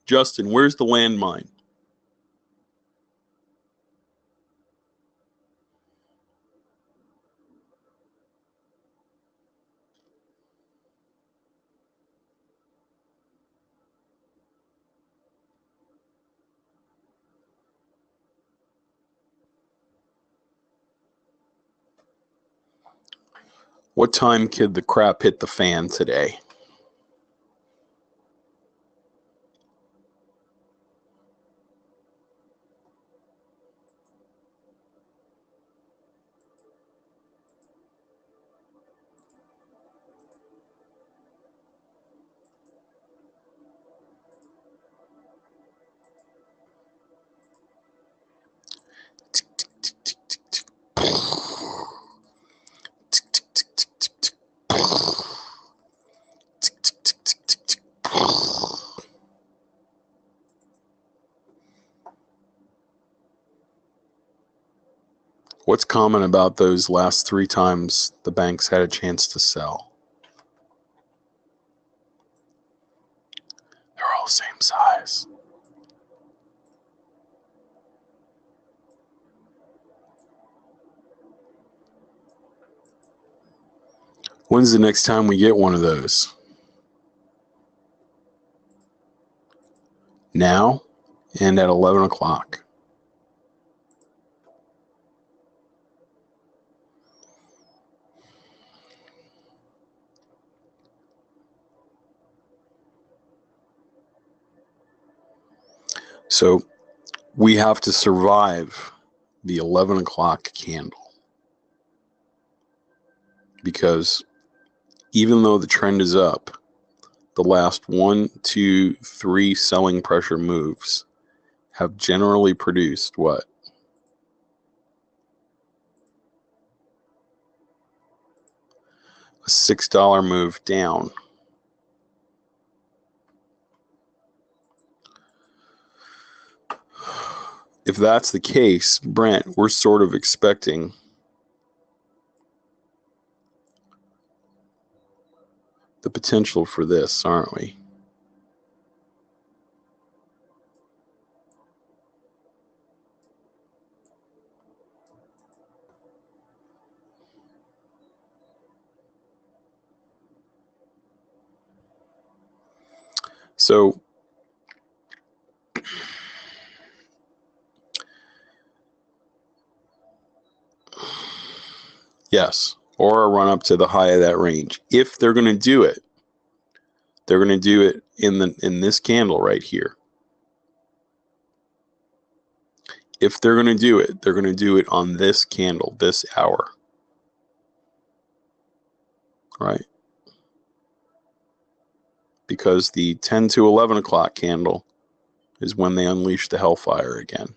Justin, where's the landmine? What time could the crap hit the fan today? What's common about those last 3 times the banks had a chance to sell? They're all the same size. When's the next time we get one of those? Now and at 11 o'clock. So we have to survive the 11 o'clock candle, because even though the trend is up, the last 1, 2, 3 selling pressure moves have generally produced what? A $6 move down. If that's the case, Brent, we're sort of expecting the potential for this, aren't we? So yes, or a run up to the high of that range. If they're going to do it, they're going to do it in this candle right here. If they're going to do it, they're going to do it on this candle, this hour. Right? Because the 10 to 11 o'clock candle is when they unleash the hellfire again.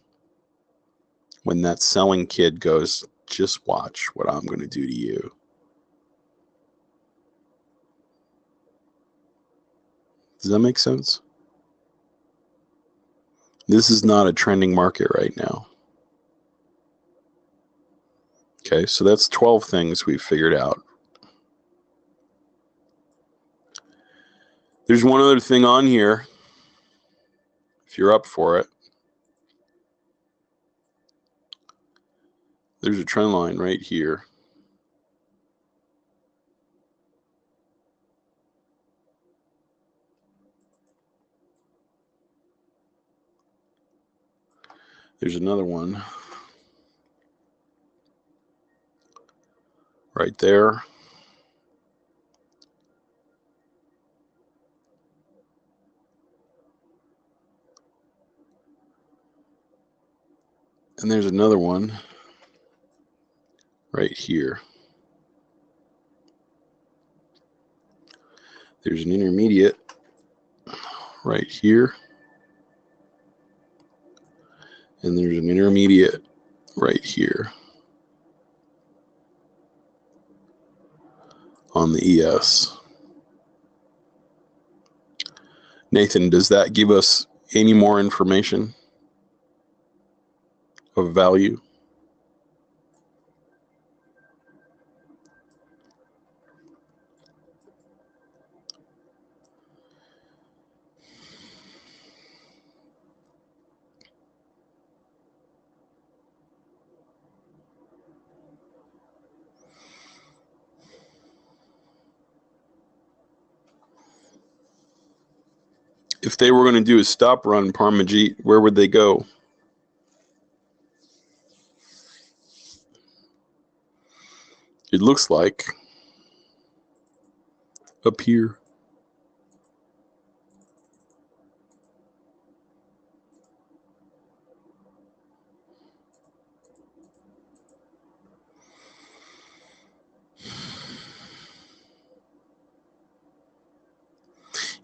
When that selling kid goes, just watch what I'm going to do to you. Does that make sense? This is not a trending market right now. Okay, so that's 12 things we've figured out. There's one other thing on here, if you're up for it. There's a trend line right here. There's another one right there. And there's another one right here. There's an intermediate right here. And there's an intermediate right here on the ES. Nathan, does that give us any more information of value? If they were going to do a stop run, Parmajit, where would they go? It looks like up here.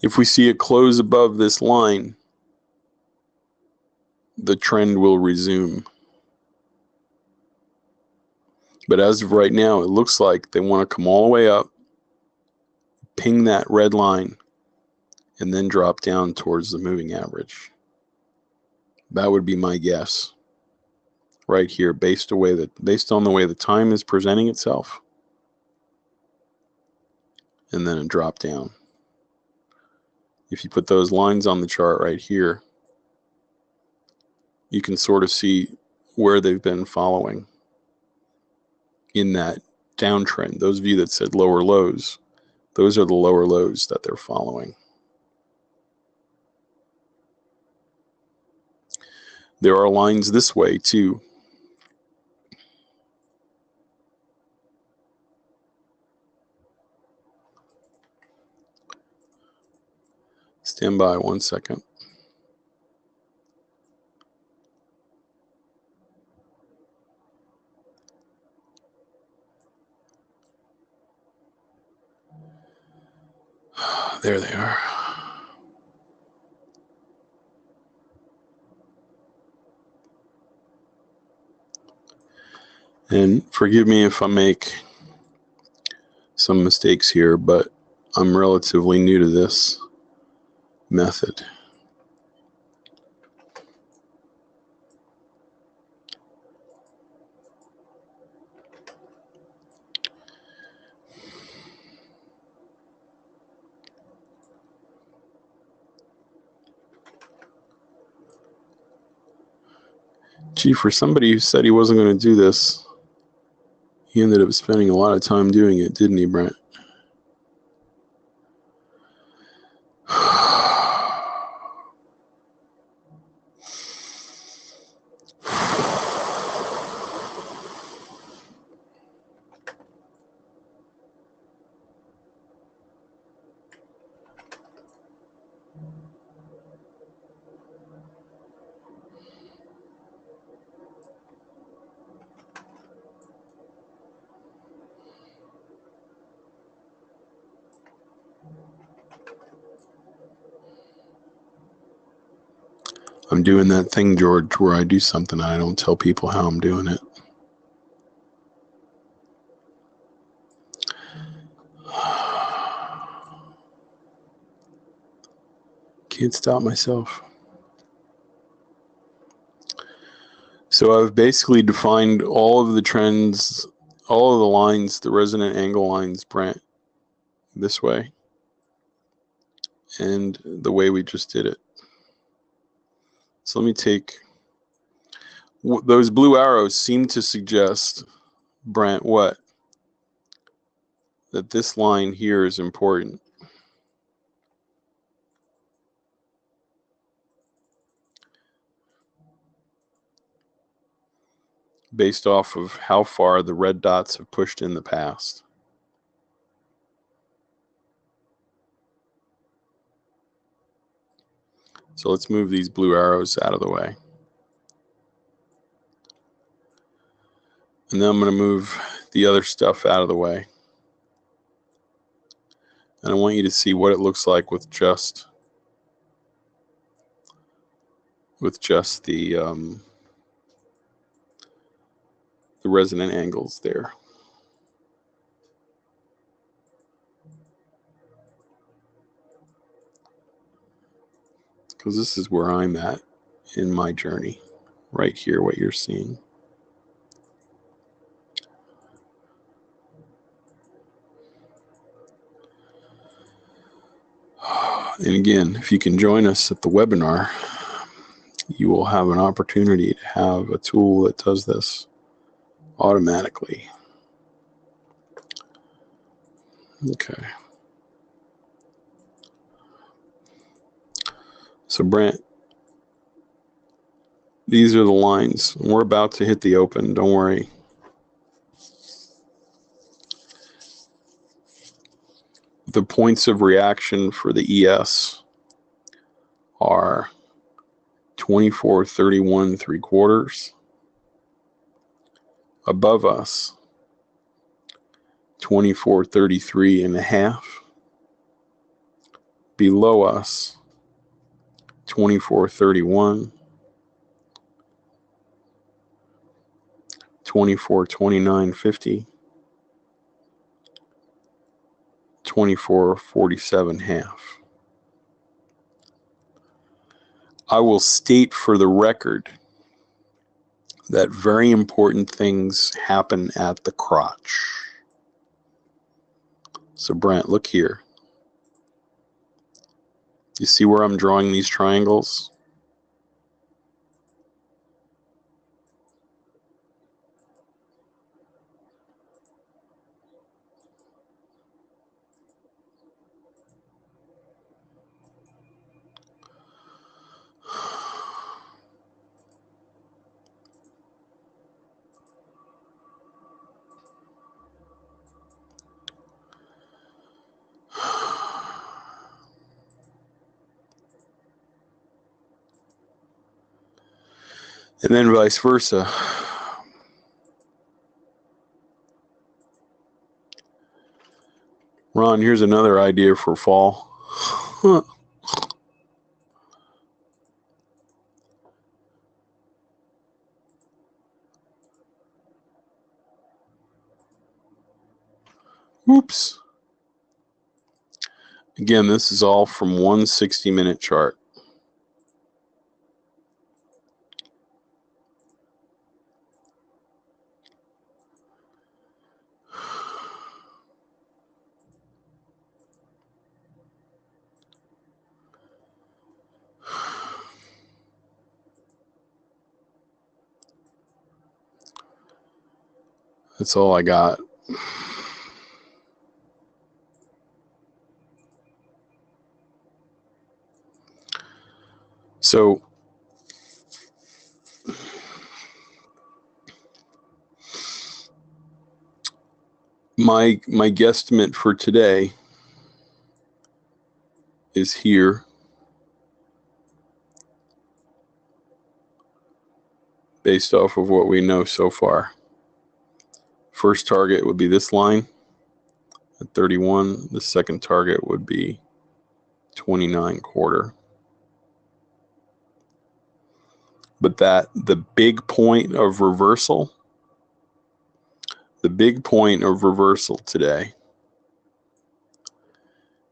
If we see it close above this line, the trend will resume. But as of right now, it looks like they want to come all the way up, ping that red line, and then drop down towards the moving average. That would be my guess right here, based on the way the time is presenting itself, and then a drop down. If you put those lines on the chart right here, you can sort of see where they've been following in that downtrend. Those of you that said lower lows, those are the lower lows that they're following. There are lines this way too. Stand by 1 second. There they are. And forgive me if I make some mistakes here, but I'm relatively new to this method. Gee, for somebody who said he wasn't going to do this, he ended up spending a lot of time doing it, didn't he, Brent? I'm doing that thing, George, where I do something and I don't tell people how I'm doing it. Can't stop myself. So I've basically defined all of the trends, all of the lines, the resonant angle lines, Brent, this way, and the way we just did it. So let me take, those blue arrows seem to suggest, Brent, what? That this line here is important. Based off of how far the red dots have pushed in the past. So let's move these blue arrows out of the way. And then I'm going to move the other stuff out of the way. And I want you to see what it looks like with just the resonant angles there. Because this is where I'm at in my journey, right here, what you're seeing. And again, if you can join us at the webinar, you will have an opportunity to have a tool that does this automatically. Okay. So Brent, these are the lines. We're about to hit the open, don't worry. The points of reaction for the ES are 24.31 3/4. Above us, 24.33 1/2. Below us, 24.31. 24.29.50. 24.47 1/2. I will state for the record that very important things happen at the crotch. So Brent, look here. You see where I'm drawing these triangles? And then vice versa. Ron, here's another idea for fall. Oops. Again, this is all from one 60-minute chart. That's all I got. So my guesstimate for today is here. Based off of what we know so far. First target would be this line at 31. The second target would be 29.25. But the big point of reversal today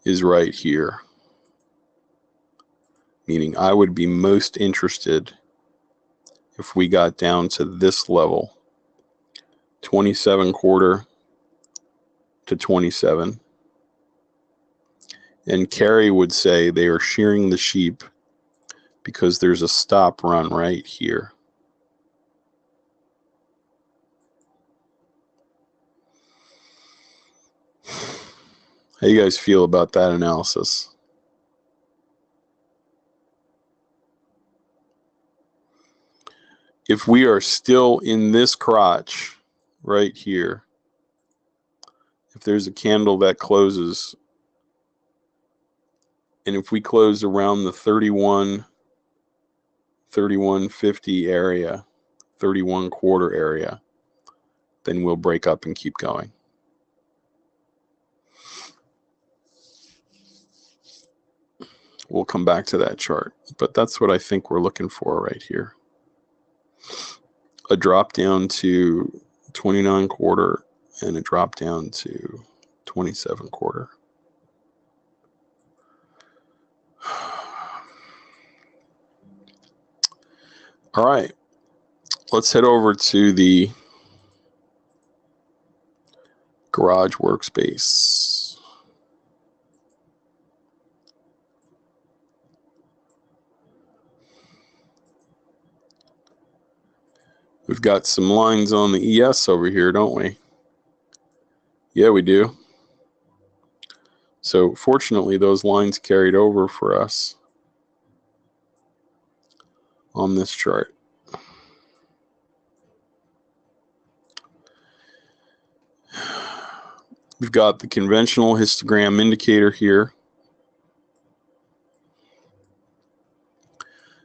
is right here. Meaning I would be most interested if we got down to this level, 27.25 to 27. And Carrie would say they are shearing the sheep because there's a stop run right here. How you guys feel about that analysis? If we are still in this crotch right here, if there's a candle that closes, and if we close around the 31.50 area, 31.25 area, then we'll break up and keep going. We'll come back to that chart, but that's what I think we're looking for right here. A drop down to 29.25 and a drop down to 27.25. All right, let's head over to the garage workspace. We've got some lines on the ES over here, don't we? Yeah, we do. So fortunately, those lines carried over for us on this chart. We've got the conventional histogram indicator here.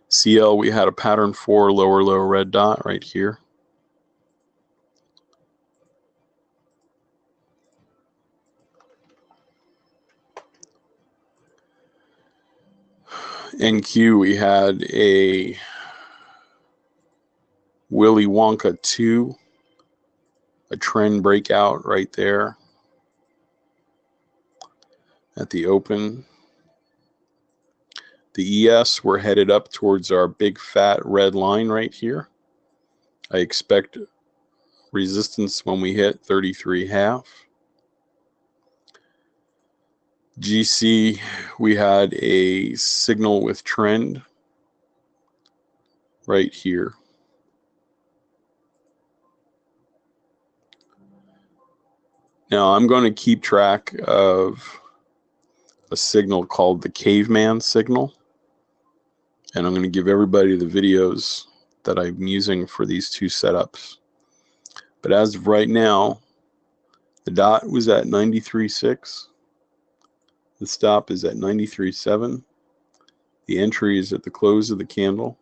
CL, we had a pattern 4 lower low red dot right here. NQ, we had a Willy Wonka 2, a trend breakout right there at the open. The ES, we're headed up towards our big fat red line right here. I expect resistance when we hit 33.5. GC, we had a signal with trend right here. Now I'm going to keep track of a signal called the caveman signal, and I'm going to give everybody the videos that I'm using for these two setups. But as of right now, the dot was at 93.6. The stop is at 93.7. The entry is at the close of the candle.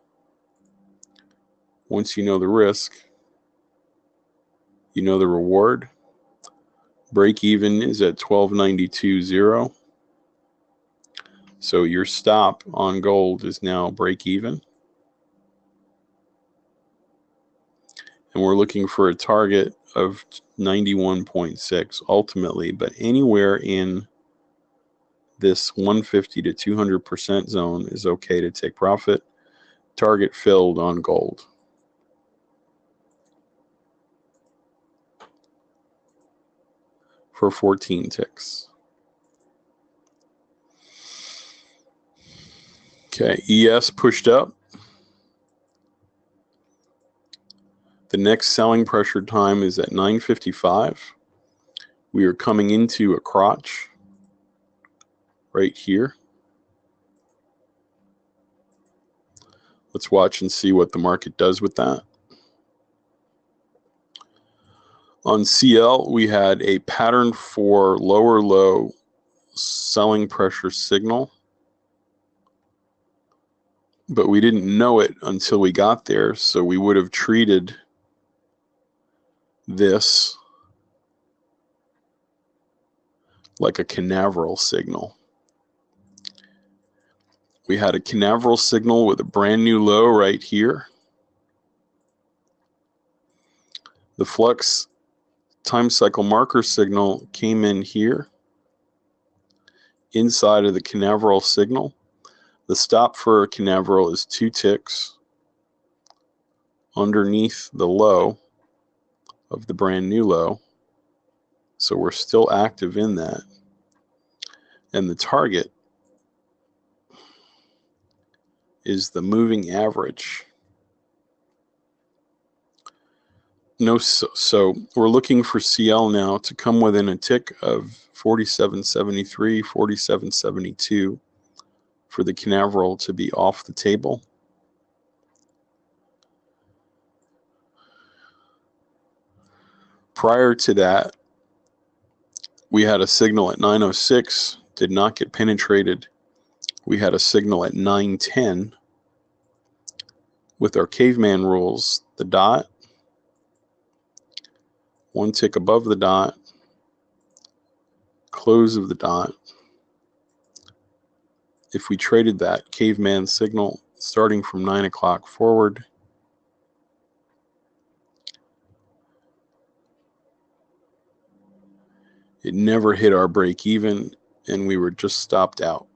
Once you know the risk, you know the reward. Break even is at 1292.0. So your stop on gold is now break even. And we're looking for a target of 91.6 ultimately, but anywhere in this 150 to 200% zone is okay to take profit. Target filled on gold. For 14 ticks. Okay, ES pushed up. The next selling pressure time is at 9:55. We are coming into a crotch right here. Let's watch and see what the market does with that. On CL, we had a pattern for lower low selling pressure signal, but we didn't know it until we got there, so we would have treated this like a Canaveral signal. We had a Canaveral signal with a brand new low right here. The Flux time cycle marker signal came in here inside of the Canaveral signal. The stop for a Canaveral is 2 ticks underneath the low of the brand new low. So we're still active in that. And the target is the moving average. So we're looking for CL now to come within a tick of 47.73, 47.72 for the Canaveral to be off the table. Prior to that, we had a signal at 9:06, did not get penetrated. We had a signal at 9:10 with our caveman rules, the dot, 1 tick above the dot, close of the dot. If we traded that caveman signal starting from 9 o'clock forward, it never hit our break even and we were just stopped out.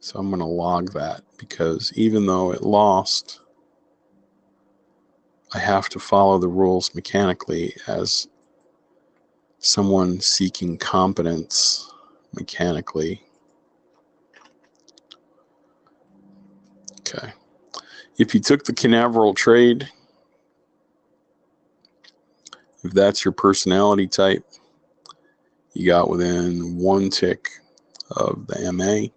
So I'm going to log that because even though it lost, I have to follow the rules mechanically as someone seeking competence mechanically. Okay. If you took the Canaveral trade, if that's your personality type, you got within 1 tick of the MA,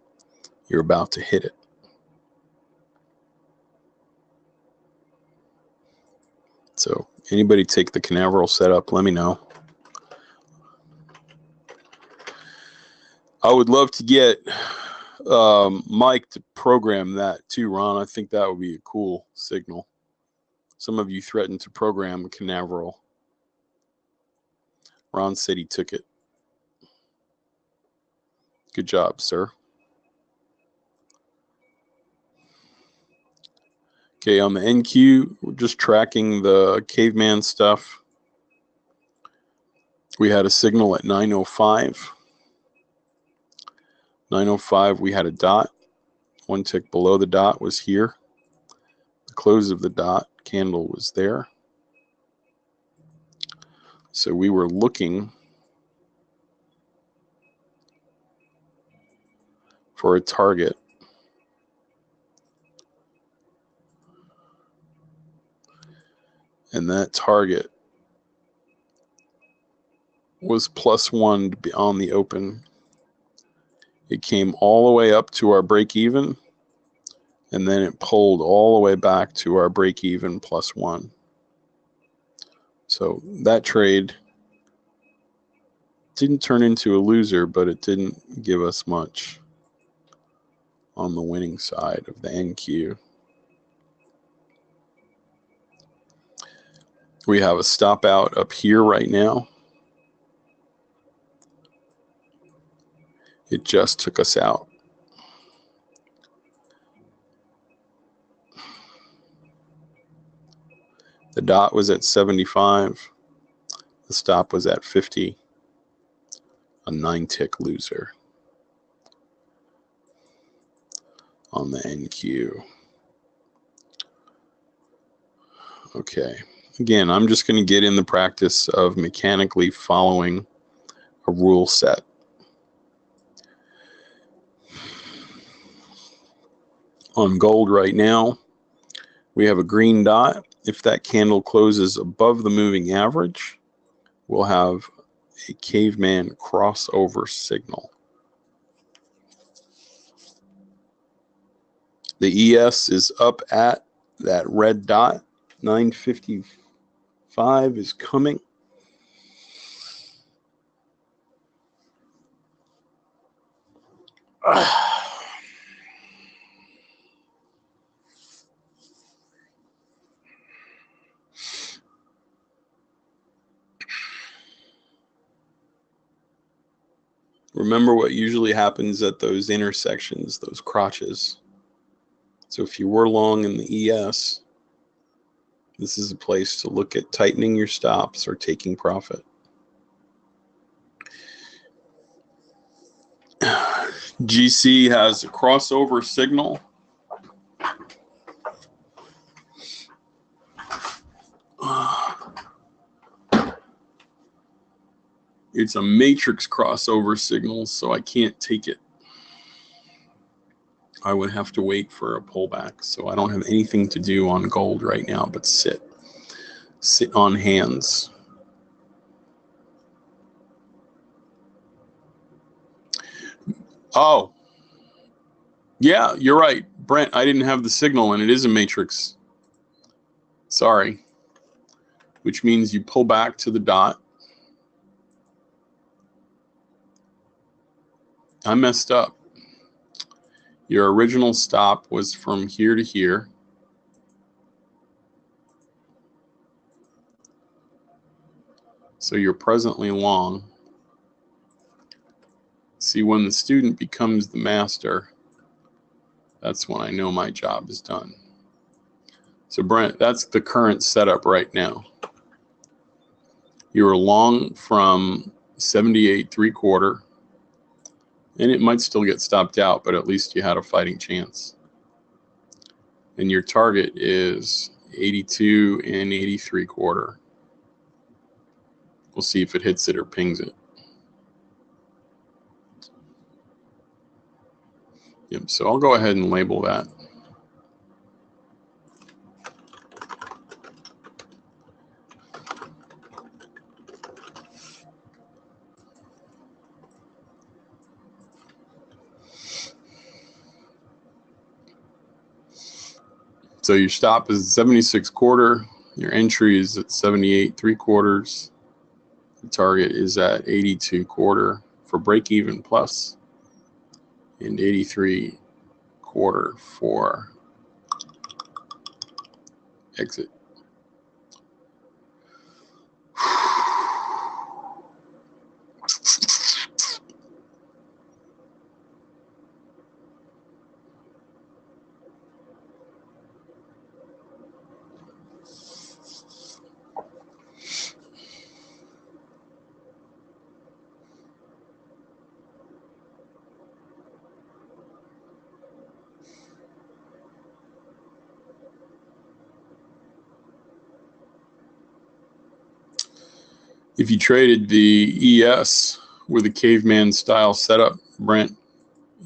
you're about to hit it. So anybody take the Canaveral setup, let me know. I would love to get Mike to program that too, Ron. I think that would be a cool signal. Some of you threatened to program a Canaveral. Ron said he took it. Good job, sir. Okay, on the NQ, we're just tracking the caveman stuff. We had a signal at 9:05. 9:05, we had a dot. 1 tick below the dot was here. The close of the dot candle was there. So we were looking for a target. And that target was +1 to be on the open. It came all the way up to our break even, and then it pulled all the way back to our break even +1. So that trade didn't turn into a loser, but it didn't give us much. on the winning side of the NQ. We have a stop out up here right now. It just took us out. The dot was at 75. The stop was at 50. A 9-tick loser on the NQ. Okay. Again, I'm just going to get in the practice of mechanically following a rule set. On gold right now, we have a green dot. If that candle closes above the moving average, we'll have a caveman crossover signal. The ES is up at that red dot. 955 is coming. Remember what usually happens at those intersections, those crotches. So if you were long in the ES, this is a place to look at tightening your stops or taking profit. GC has a crossover signal. It's a matrix crossover signal, so I can't take it. I would have to wait for a pullback. So I don't have anything to do on gold right now but sit on hands. Oh, yeah, you're right. Brent, I didn't have the signal, and it is a matrix. Sorry. Which means you pull back to the dot. I messed up. Your original stop was from here to here. So you're presently long. See, when the student becomes the master, that's when I know my job is done. So Brent, that's the current setup right now. You're long from 78.75, and it might still get stopped out, but at least you had a fighting chance. And your target is 82 and 83.25. We'll see if it hits it or pings it. Yep, so I'll go ahead and label that. So your stop is 76.25. Your entry is at 78.75. The target is at 82.25 for break even plus, and 83.25 for exit. If you traded the ES with a caveman style setup, Brent,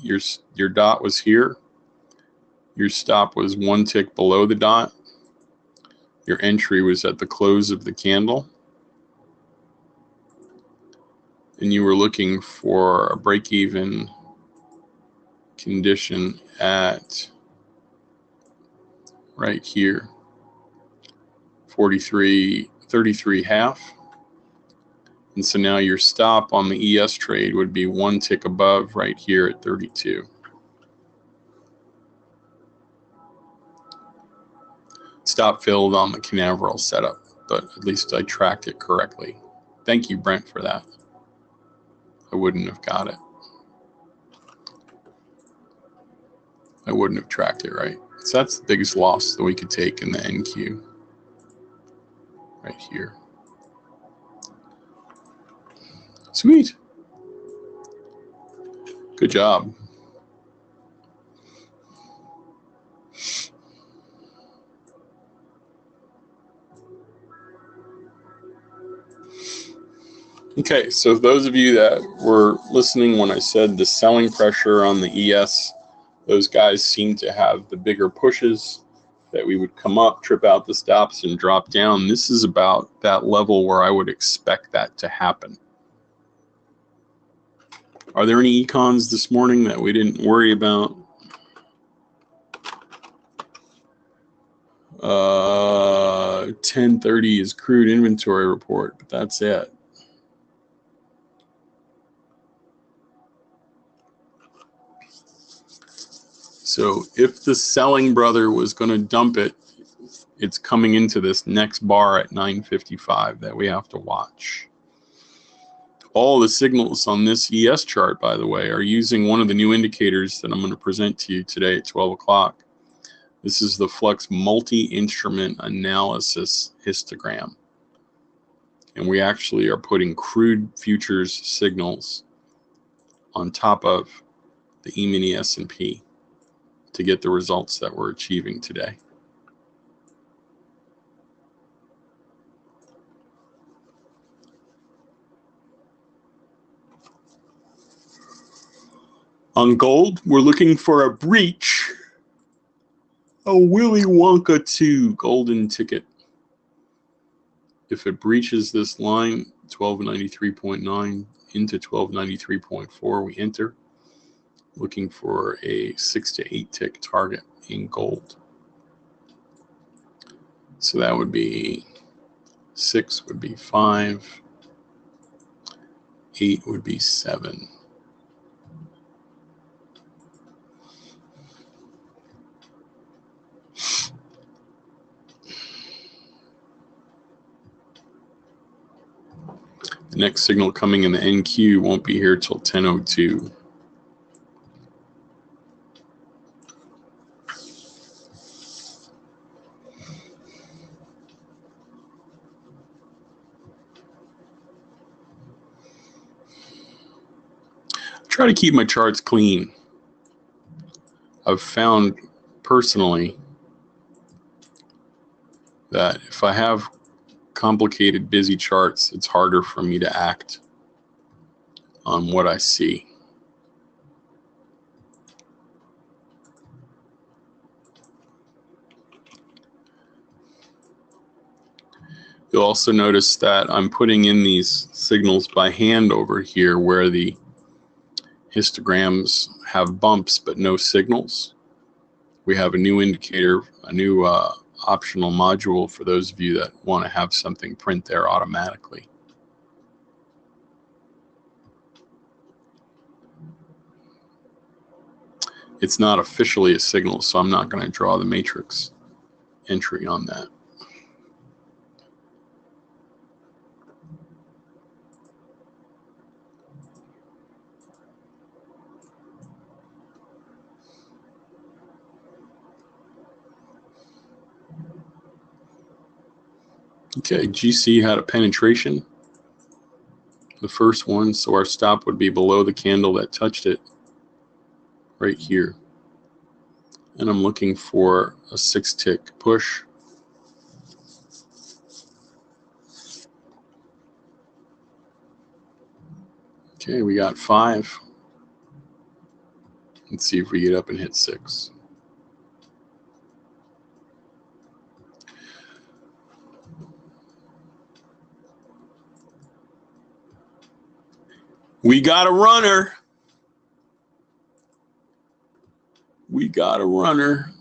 your dot was here. Your stop was 1 tick below the dot. Your entry was at the close of the candle. And you were looking for a break-even condition at right here, 33.5. And so now your stop on the ES trade would be 1 tick above right here at 32. stop filled on the Canaveral setup, but at least I tracked it correctly. Thank you, Brent, for that. I wouldn't have got it. I wouldn't have tracked it right. So that's the biggest loss that we could take in the NQ. Right here. Sweet. Good job. Okay, so those of you that were listening when I said the selling pressure on the ES, those guys seem to have the bigger pushes that we would come up, trip out the stops, and drop down. This is about that level where I would expect that to happen. Are there any econs this morning that we didn't worry about? 10:30 is crude inventory report, but that's it. So if the selling brother was going to dump it, it's coming into this next bar at 9:55 that we have to watch. All the signals on this ES chart, by the way, are using one of the new indicators that I'm going to present to you today at 12 o'clock. This is the Flux multi-instrument analysis histogram. And we actually are putting crude futures signals on top of the E-mini S&P to get the results that we're achieving today. On gold, we're looking for a breach, a Willy Wonka 2 golden ticket. If it breaches this line, 1293.9 into 1293.4, we enter, looking for a 6 to 8 tick target in gold. So that would be 6 would be 5, 8 would be 7. The next signal coming in the NQ won't be here till 10:02. Try to keep my charts clean. I've found personally that if I have complicated, busy charts, it's harder for me to act on what I see. You'll also notice that I'm putting in these signals by hand over here where the histograms have bumps but no signals. We have a new indicator, a new optional module for those of you that want to have something print there automatically. It's not officially a signal, so I'm not going to draw the matrix entry on that. Okay, GC had a penetration, the first one, so our stop would be below the candle that touched it right here. And I'm looking for a 6-tick push. Okay, we got 5. Let's see if we get up and hit 6. We got a runner. We got a runner.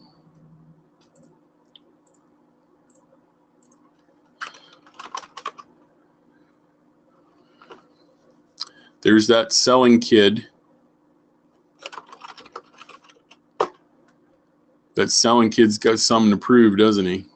There's that selling kid. That selling kid's got something to prove, doesn't he?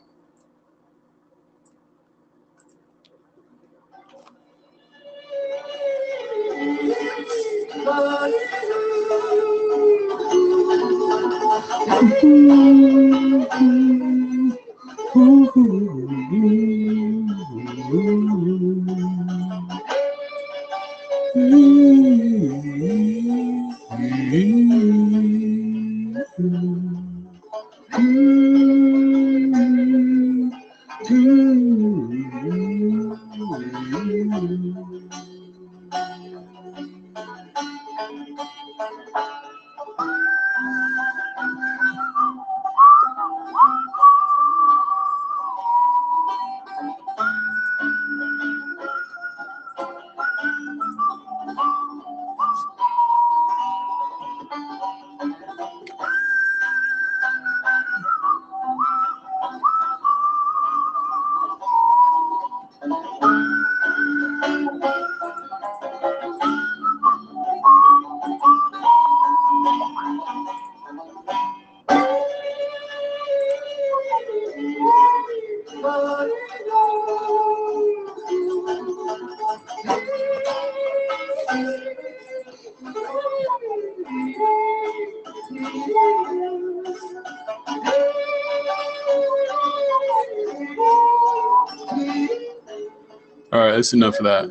All right, that's enough of that.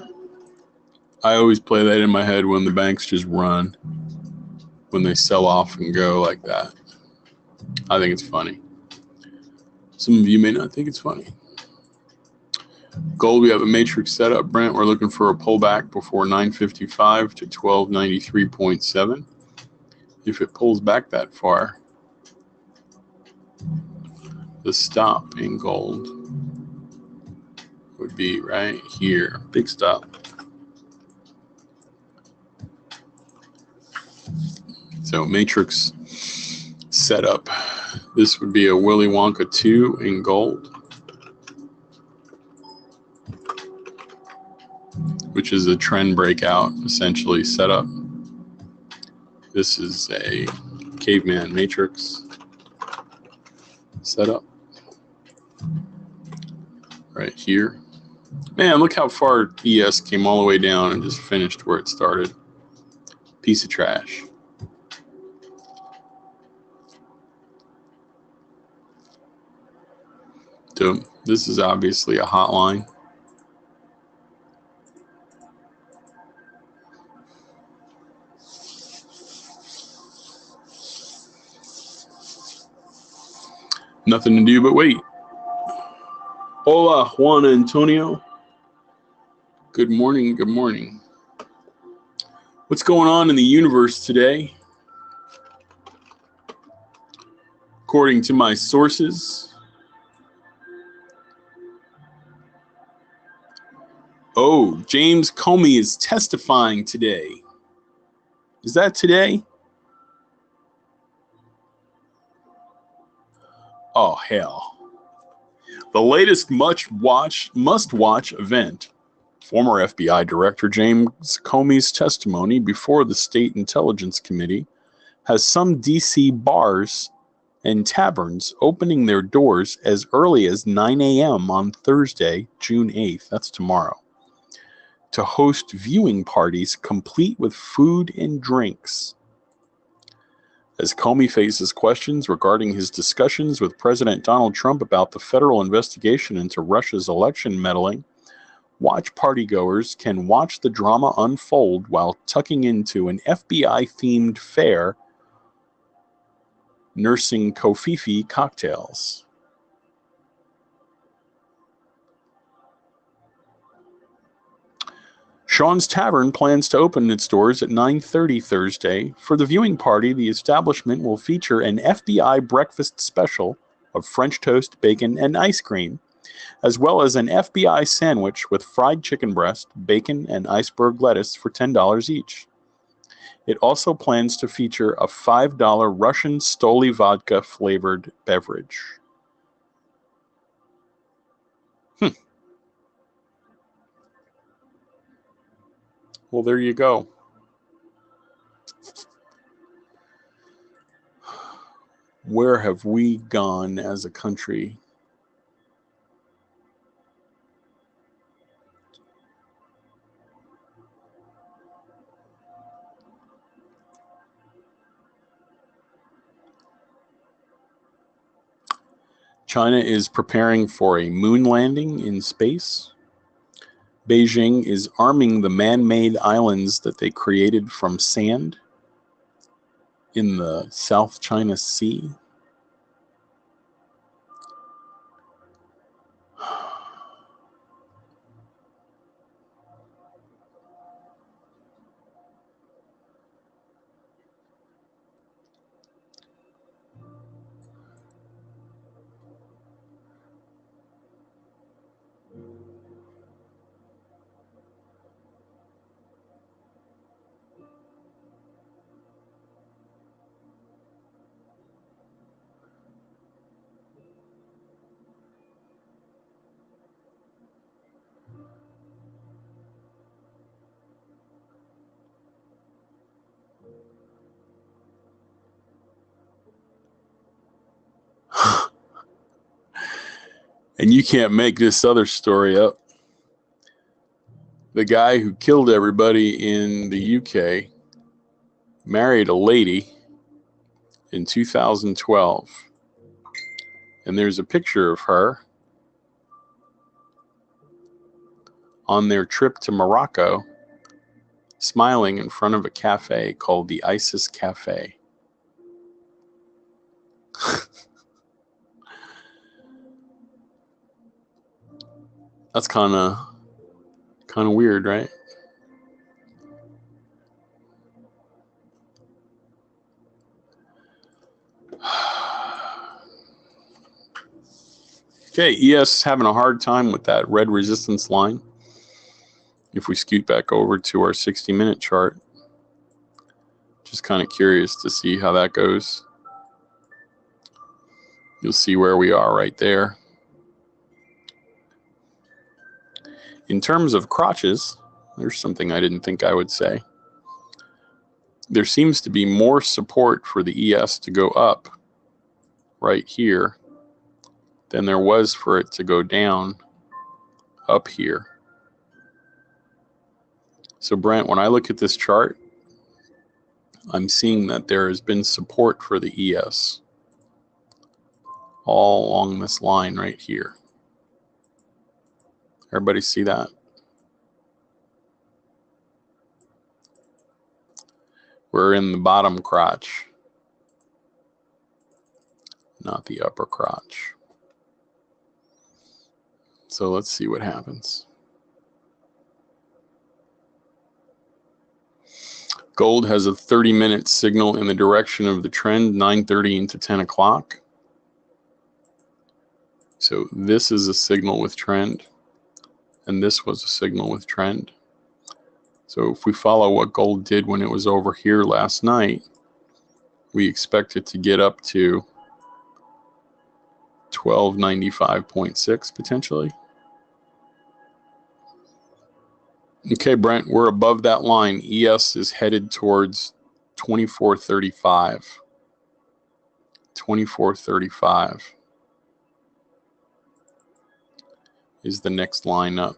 I always play that in my head when the banks just run, when they sell off and go like that. I think it's funny. Some of you may not think it's funny. Gold, we have a matrix setup, Brent. We're looking for a pullback before 955 to 1293.7. If it pulls back that far, the stop in gold would be right here. Big stop. So matrix setup. This would be a Willy Wonka 2 in gold, which is a trend breakout, essentially setup. This is a caveman matrix setup right here. Man, look how far ES came all the way down and just finished where it started. Piece of trash. So this is obviously a hotline. Nothing to do but wait. Hola, Juan Antonio. Good morning, good morning. What's going on in the universe today? According to my sources, James Comey is testifying today. Is that today? Oh, hell. The latest must-watch event. Former FBI Director James Comey's testimony before the State Intelligence Committee has some D.C. bars and taverns opening their doors as early as 9 a.m. on Thursday, June 8th, that's tomorrow, to host viewing parties complete with food and drinks. As Comey faces questions regarding his discussions with President Donald Trump about the federal investigation into Russia's election meddling, watch partygoers can watch the drama unfold while tucking into an FBI-themed fair nursing Kofifi cocktails. Sean's Tavern plans to open its doors at 9:30 Thursday. For the viewing party, the establishment will feature an FBI breakfast special of French toast, bacon, and ice cream, as well as an FBI sandwich with fried chicken breast, bacon, and iceberg lettuce for $10 each. It also plans to feature a $5 Russian Stoli vodka flavored beverage. Well, there you go. Where have we gone as a country? China is preparing for a moon landing in space. Beijing is arming the man-made islands that they created from sand in the South China Sea. And you can't make this other story up. The guy who killed everybody in the UK married a lady in 2012. And there's a picture of her on their trip to Morocco, smiling in front of a cafe called the ISIS Cafe. That's kind of weird, right? Okay, ES is having a hard time with that red resistance line. If we scoot back over to our 60-minute chart, just kind of curious to see how that goes. You'll see where we are right there. In terms of crotches, there's something I didn't think I would say. There seems to be more support for the ES to go up right here than there was for it to go down up here. So Brent, when I look at this chart, I'm seeing that there has been support for the ES all along this line right here. Everybody see that? We're in the bottom crotch, not the upper crotch. So let's see what happens. Gold has a 30-minute signal in the direction of the trend, 9:30 into 10 o'clock. So this is a signal with trend, and this was a signal with trend. So if we follow what gold did when it was over here last night, we expect it to get up to 1295.6 potentially. Okay, Brent, we're above that line. ES is headed towards 2435. 2435 is the next line up.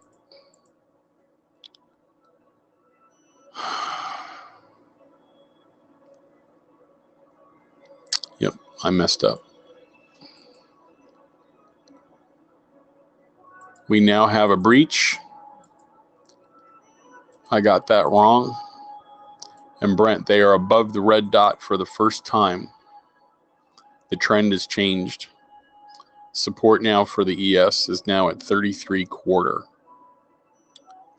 Yep, I messed up. We now have a breach. I got that wrong. And Brent, they are above the red dot for the first time. The trend has changed. Support now for the ES is now at 33.25.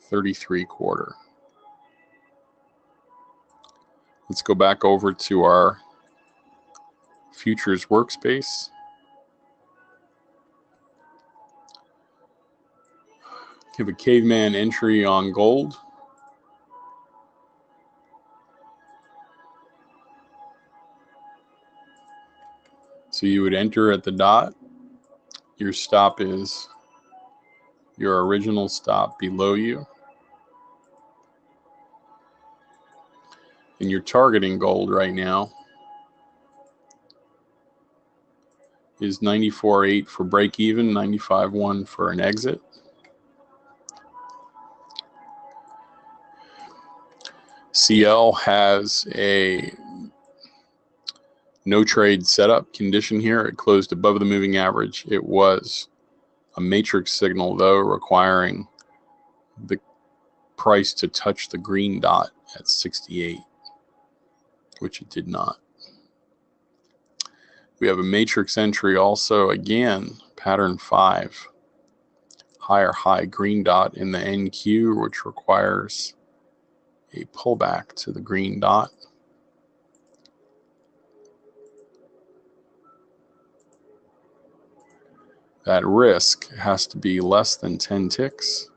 33.25. Let's go back over to our futures workspace. Give a caveman entry on gold. So you would enter at the dot. Your stop is your original stop below you. And you're targeting gold right now is 94.8 for break even, 95.1 for an exit. CL has a no trade setup condition here. It closed above the moving average. It was a matrix signal, though, requiring the price to touch the green dot at 68, which it did not. We have a matrix entry also, again, pattern 5, higher high green dot in the NQ, which requires a pullback to the green dot. That risk has to be less than 10 ticks.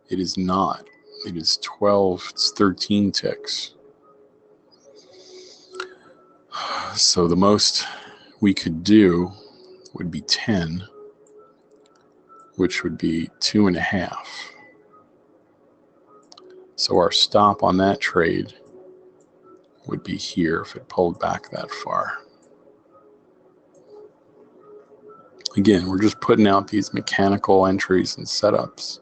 It is not. It is 12, it's 13 ticks. So the most we could do would be 10, which would be 2.5. So our stop on that trade would be here if it pulled back that far. Again, we're just putting out these mechanical entries and setups.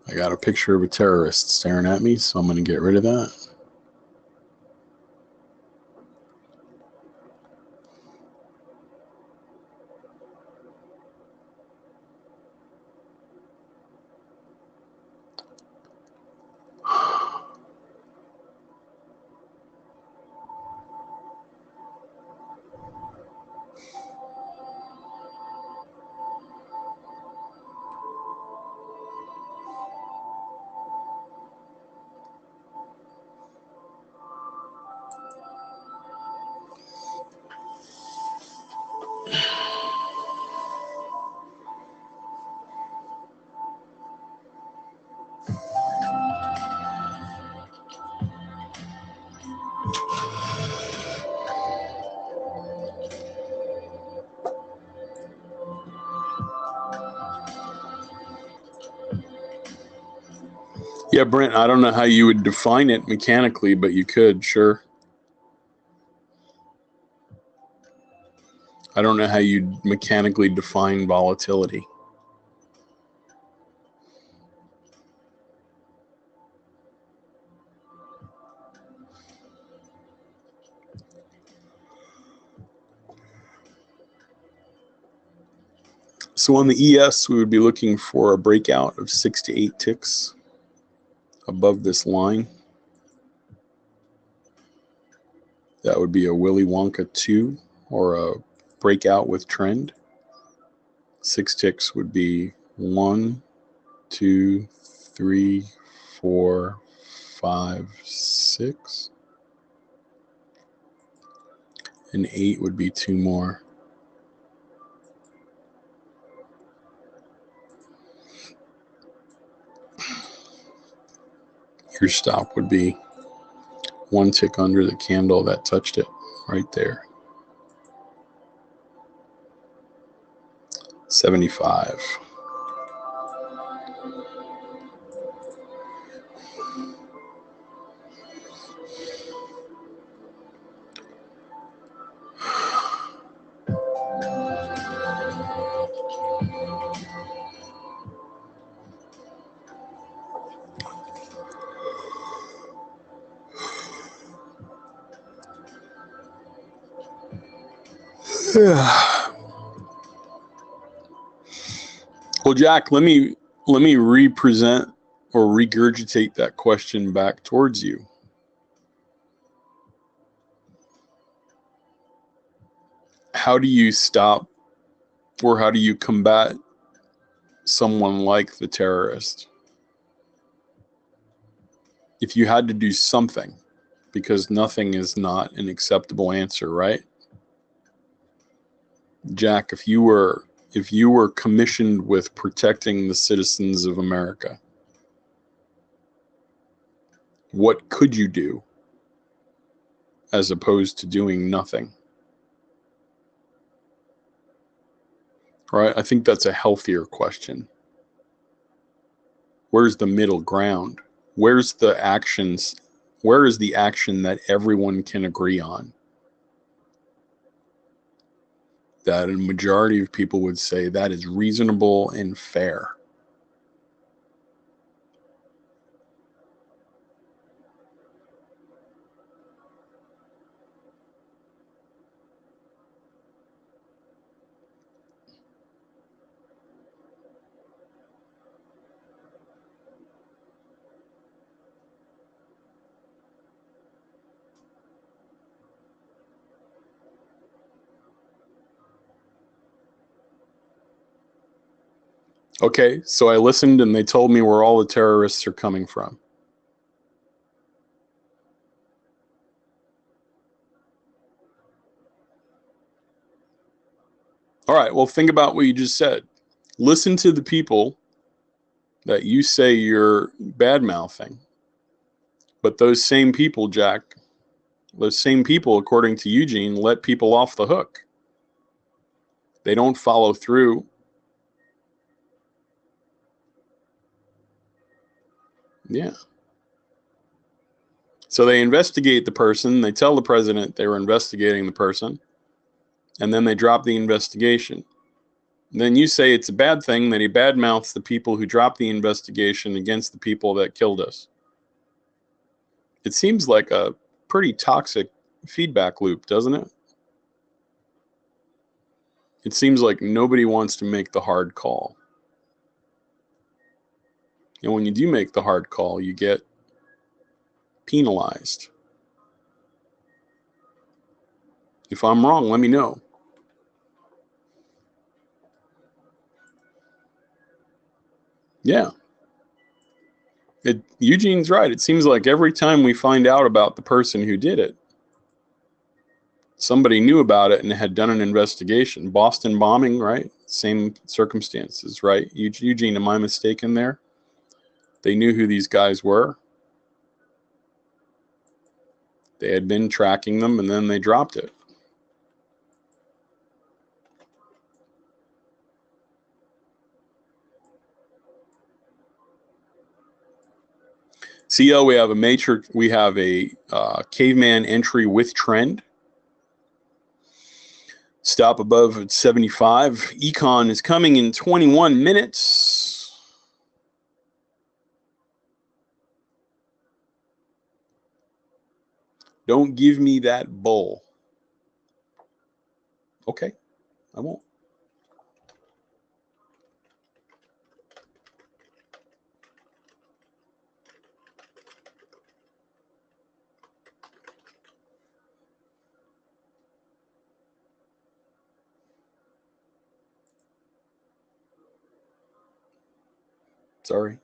I got a picture of a terrorist staring at me, so I'm going to get rid of that. Yeah, Brent, I don't know how you would define it mechanically, but you could, sure. I don't know how you'd mechanically define volatility. So on the ES, we would be looking for a breakout of 6 to 8 ticks above this line. That would be a Willy Wonka 2 or a breakout with trend. 6 ticks would be 1, 2, 3, 4, 5, 6. And 8 would be 2 more. Your stop would be 1 tick under the candle that touched it right there. 75. Well, Jack, let me represent or regurgitate that question back towards you. How do you stop or how do you combat someone like the terrorist? If you had to do something, because nothing is not an acceptable answer, right? Jack, if you were commissioned with protecting the citizens of America, what could you do as opposed to doing nothing? Right? I think that's a healthier question. Where's the middle ground? Where's the actions? Where is the action that everyone can agree on? That a majority of people would say that is reasonable and fair. Okay, so I listened and they told me where all the terrorists are coming from. All right, well, think about what you just said. Listen to the people that you say you're bad-mouthing. But those same people, Jack, those same people, according to Eugene, let people off the hook. They don't follow through. Yeah. So they investigate the person. They tell the president they were investigating the person. And then they drop the investigation. And then you say it's a bad thing that he badmouths the people who dropped the investigation against the people that killed us. It seems like a pretty toxic feedback loop, doesn't it? It seems like nobody wants to make the hard call. And when you do make the hard call, you get penalized. If I'm wrong, let me know. Yeah. Eugene's right. It seems like every time we find out about the person who did it, somebody knew about it and had done an investigation. Boston bombing, right? Same circumstances, right? Eugene, am I mistaken there? They knew who these guys were. They had been tracking them, and then they dropped it. CL, we have a matrix. We have a caveman entry with trend. Stop above at 75. Econ is coming in 21 minutes. Don't give me that bull. Okay, I won't. Sorry.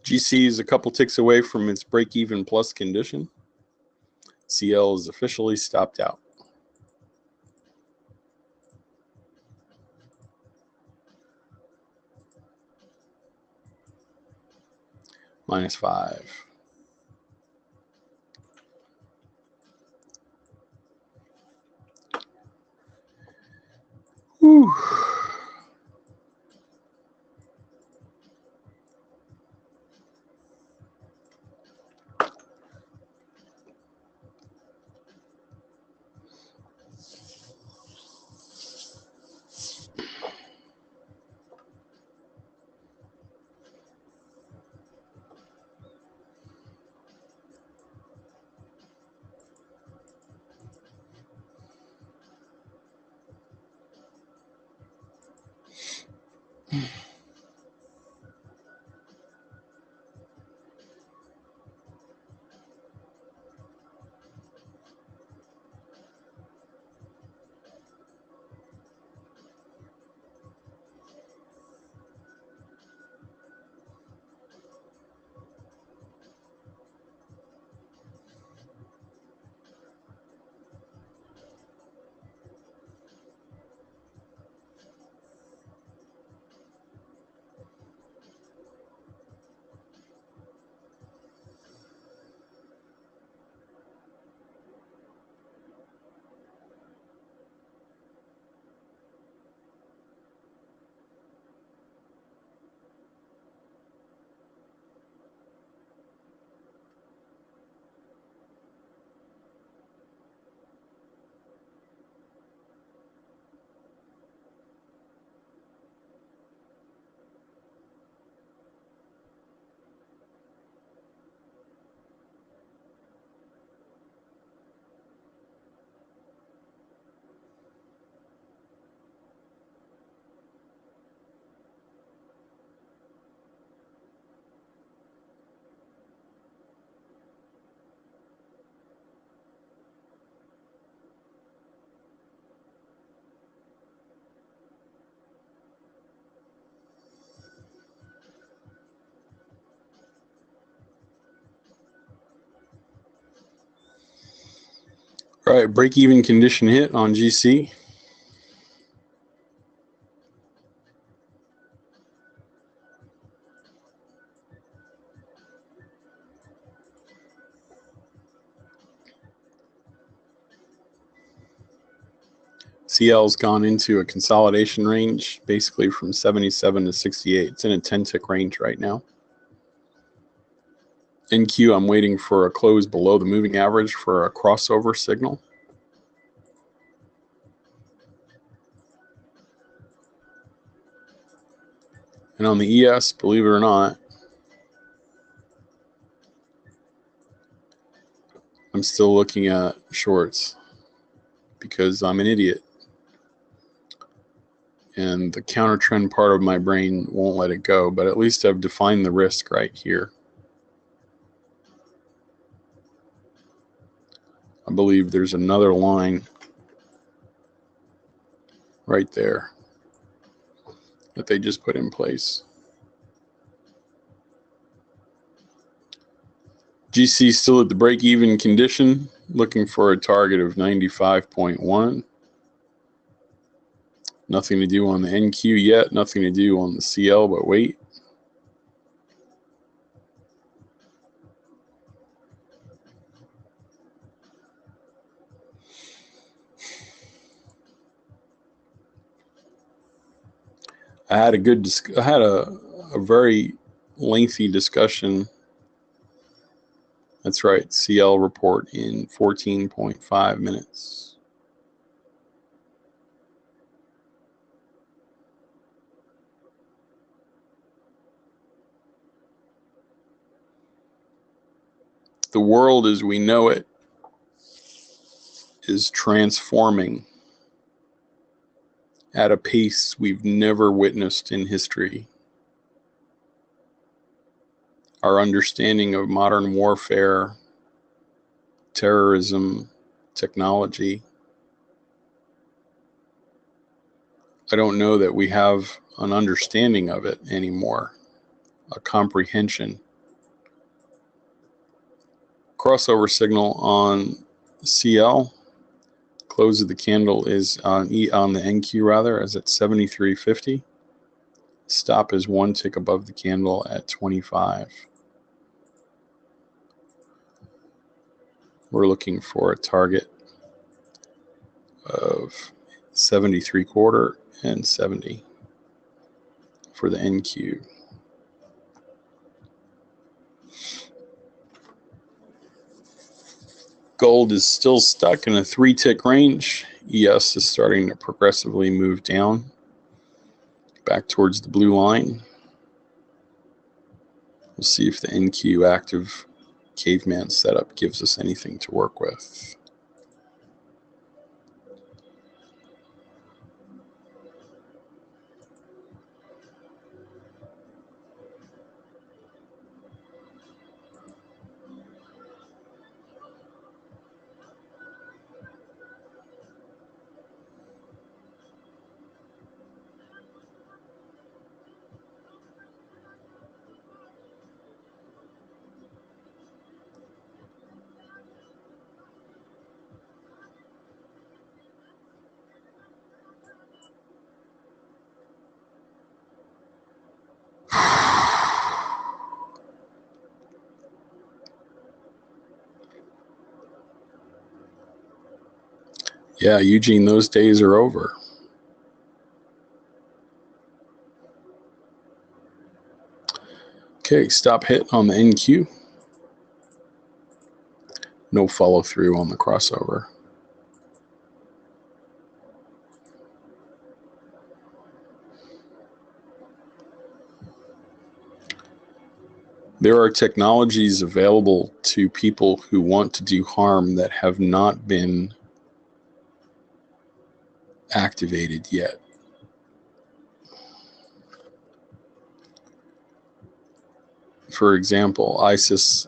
GC is a couple ticks away from its break-even plus condition. CL is officially stopped out. -5. Whew. All right, break-even condition hit on GC. CL's gone into a consolidation range, basically from 77 to 68. It's in a 10-tick range right now. NQ, I'm waiting for a close below the moving average for a crossover signal. And on the ES, believe it or not, I'm still looking at shorts because I'm an idiot. And the counter trend part of my brain won't let it go, but at least I've defined the risk right here. I believe there's another line right there that they just put in place. GC still at the break-even condition, looking for a target of 95.1. Nothing to do on the NQ yet, nothing to do on the CL, but wait. I had a very lengthy discussion. That's right, CL report in 14.5 minutes. The world as we know it is transforming at a pace we've never witnessed in history. Our understanding of modern warfare, terrorism, technology, I don't know that we have an understanding of it anymore, a comprehension. Crossover signal on CL. Close of the candle is on the NQ rather, as at 73.50. Stop is one tick above the candle at 25. We're looking for a target of 73.25 and 70 for the NQ. Gold is still stuck in a 3-tick range. ES is starting to progressively move down back towards the blue line. We'll see if the NQ active caveman setup gives us anything to work with. Yeah, Eugene, those days are over. Okay, stop hit on the NQ. No follow through on the crossover. There are technologies available to people who want to do harm that have not been activated yet. For example, ISIS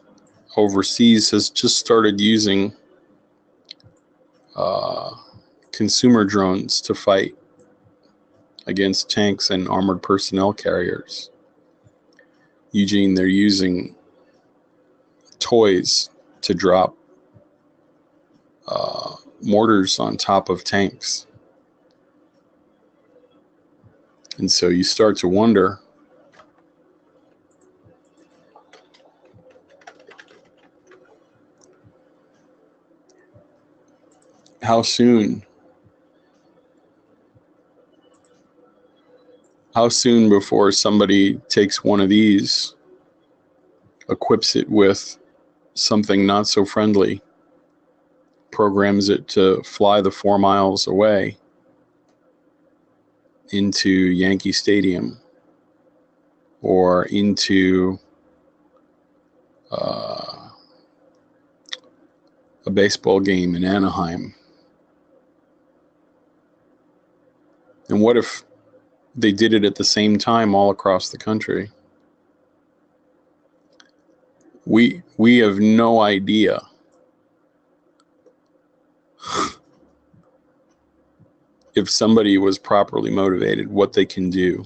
overseas has just started using consumer drones to fight against tanks and armored personnel carriers. Eugene, they're using toys to drop mortars on top of tanks. And so you start to wonder, how soon before somebody takes one of these, equips it with something not so friendly, programs it to fly the 4 miles away into Yankee Stadium or into a baseball game in Anaheim. And what if they did it at the same time all across the country? We have no idea if somebody was properly motivated, what they can do.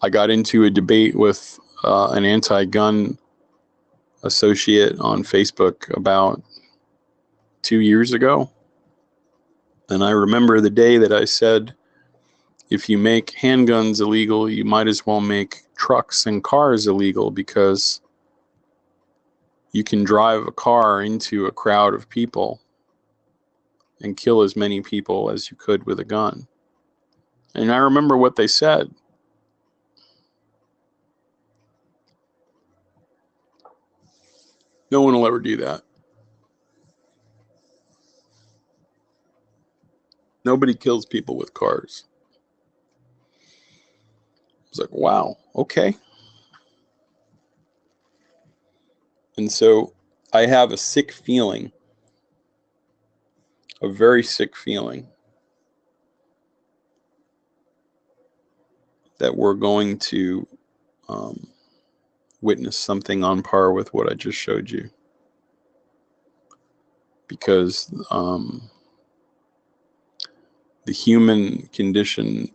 I got into a debate with an anti-gun associate on Facebook about 2 years ago. And I remember the day that I said, if you make handguns illegal, you might as well make trucks and cars illegal, because you can drive a car into a crowd of people and kill as many people as you could with a gun. And I remember what they said. No one will ever do that. Nobody kills people with cars. I was like, wow, okay. And so I have a sick feeling, a very sick feeling, that we're going to witness something on par with what I just showed you. Because the human condition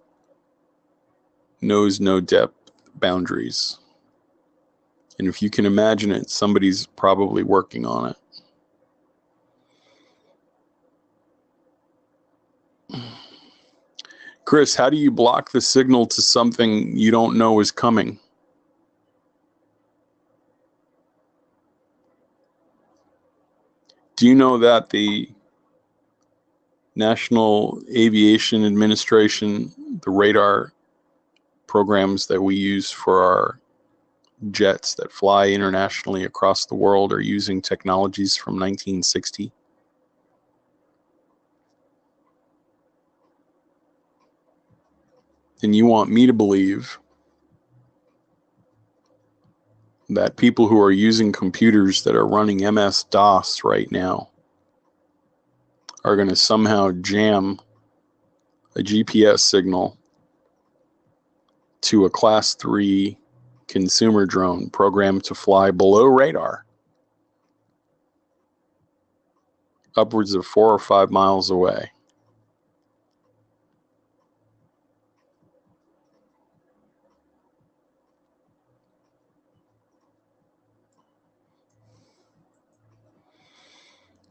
knows no depth boundaries. And if you can imagine it, somebody's probably working on it. Chris, how do you block the signal to something you don't know is coming? Do you know that the National Aviation Administration, the radar programs that we use for our jets that fly internationally across the world, are using technologies from 1960? And you want me to believe that people who are using computers that are running MS-DOS right now are going to somehow jam a GPS signal to a Class 3 consumer drone programmed to fly below radar, upwards of 4 or 5 miles away?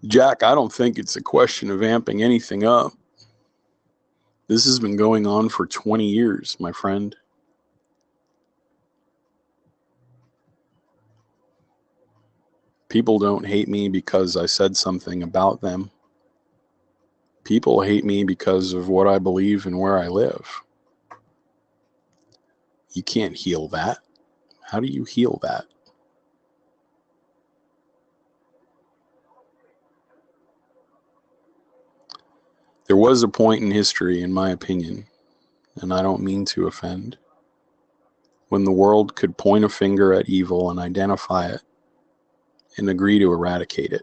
Jack, I don't think it's a question of amping anything up. This has been going on for 20 years, my friend. People don't hate me because I said something about them. People hate me because of what I believe and where I live. You can't heal that. How do you heal that? There was a point in history, in my opinion, and I don't mean to offend, when the world could point a finger at evil and identify it and agree to eradicate it.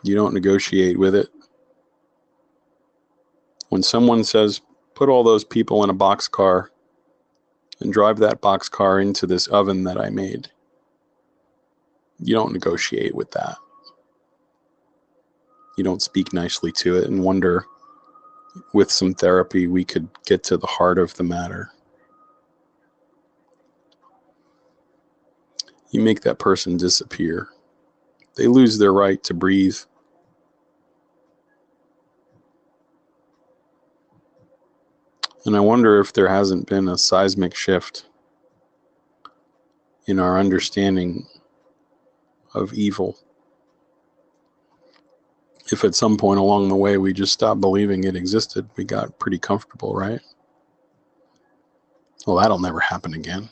You don't negotiate with it. When someone says, put all those people in a boxcar and drive that boxcar into this oven that I made, you don't negotiate with that. You don't speak nicely to it and wonder, with some therapy, we could get to the heart of the matter. You make that person disappear. They lose their right to breathe. And I wonder if there hasn't been a seismic shift in our understanding of evil. If at some point along the way we just stopped believing it existed, we got pretty comfortable, right? Well, that'll never happen again.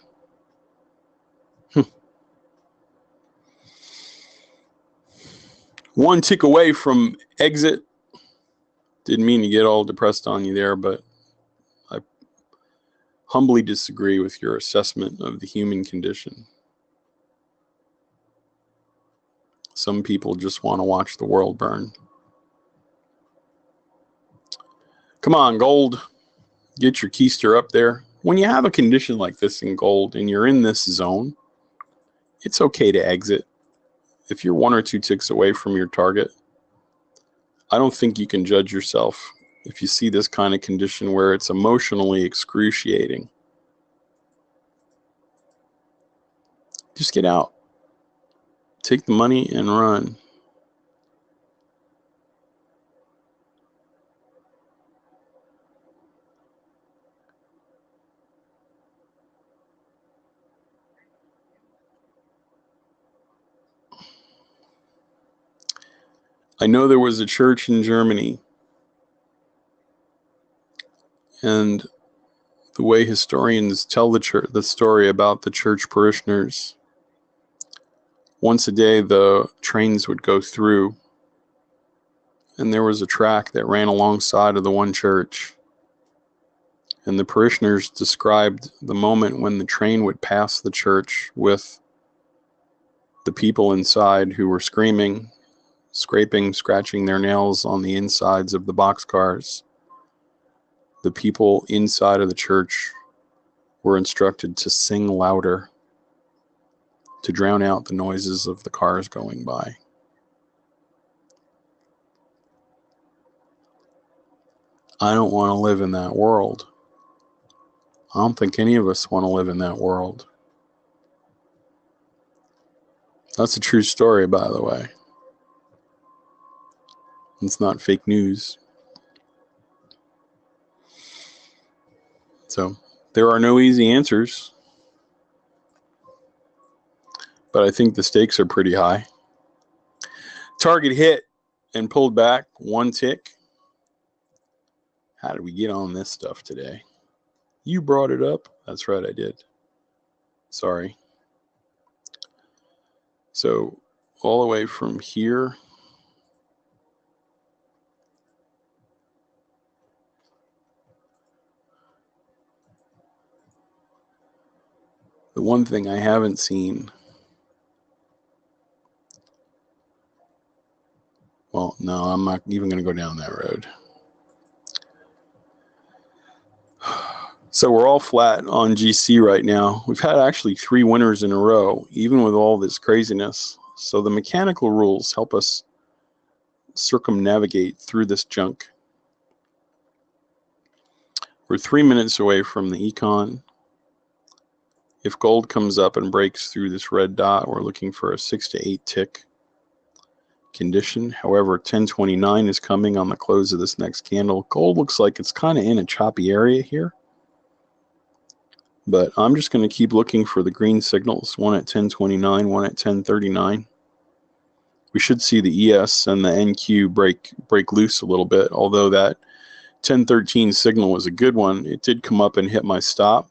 One tick away from exit. Didn't mean to get all depressed on you there, but I humbly disagree with your assessment of the human condition. Some people just want to watch the world burn. Come on, gold. Get your keister up there. When you have a condition like this in gold and you're in this zone, it's okay to exit. If you're 1 or 2 ticks away from your target, I don't think you can judge yourself if you see this kind of condition where it's emotionally excruciating. Just get out. Take the money and run. I know there was a church in Germany, and the way historians tell the story about the church parishioners, once a day the trains would go through, and there was a track that ran alongside of the one church, and the parishioners described the moment when the train would pass the church with the people inside who were screaming, scraping, scratching their nails on the insides of the boxcars. The people inside of the church were instructed to sing louder to drown out the noises of the cars going by. I don't want to live in that world. I don't think any of us want to live in that world. That's a true story, by the way. It's not fake news. So there are no easy answers, but I think the stakes are pretty high. Target hit and pulled back 1 tick. How did we get on this stuff today? You brought it up. That's right, I did. Sorry. So all the way from here the one thing I haven't seen, well, no, I'm not even going to go down that road. So we're all flat on GC right now. We've had actually 3 winners in a row, even with all this craziness. So the mechanical rules help us circumnavigate through this junk. We're 3 minutes away from the econ. If gold comes up and breaks through this red dot, we're looking for a 6 to 8 tick condition. However, 1029 is coming on the close of this next candle. Gold looks like it's kind of in a choppy area here. But I'm just going to keep looking for the green signals, one at 1029, one at 1039. We should see the ES and the NQ break loose a little bit, although that 1013 signal was a good one. It did come up and hit my stop.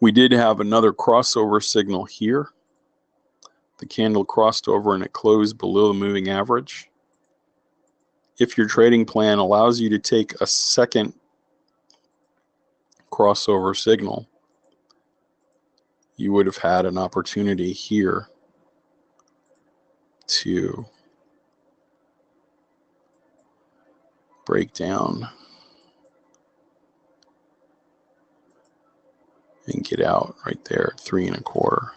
We did have another crossover signal here. The candle crossed over and it closed below the moving average. If your trading plan allows you to take a second crossover signal, you would have had an opportunity here to break down and get out right there at 3 1/4.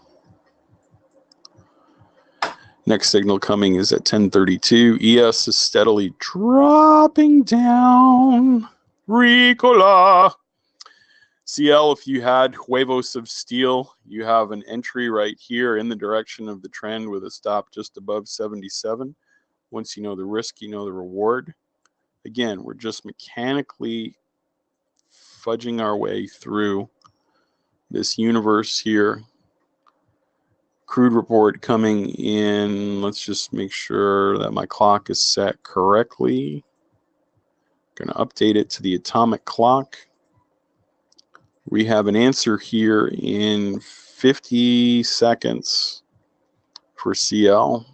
Next signal coming is at 1032. ES is steadily dropping down. Ricola. CL, if you had huevos of steel, you have an entry right here in the direction of the trend with a stop just above 77. Once you know the risk, you know the reward. Again, we're just mechanically fudging our way through this universe here. Crude report coming in. Let's just make sure that my clock is set correctly. Going to update it to the atomic clock. We have an answer here in 50 seconds for CL.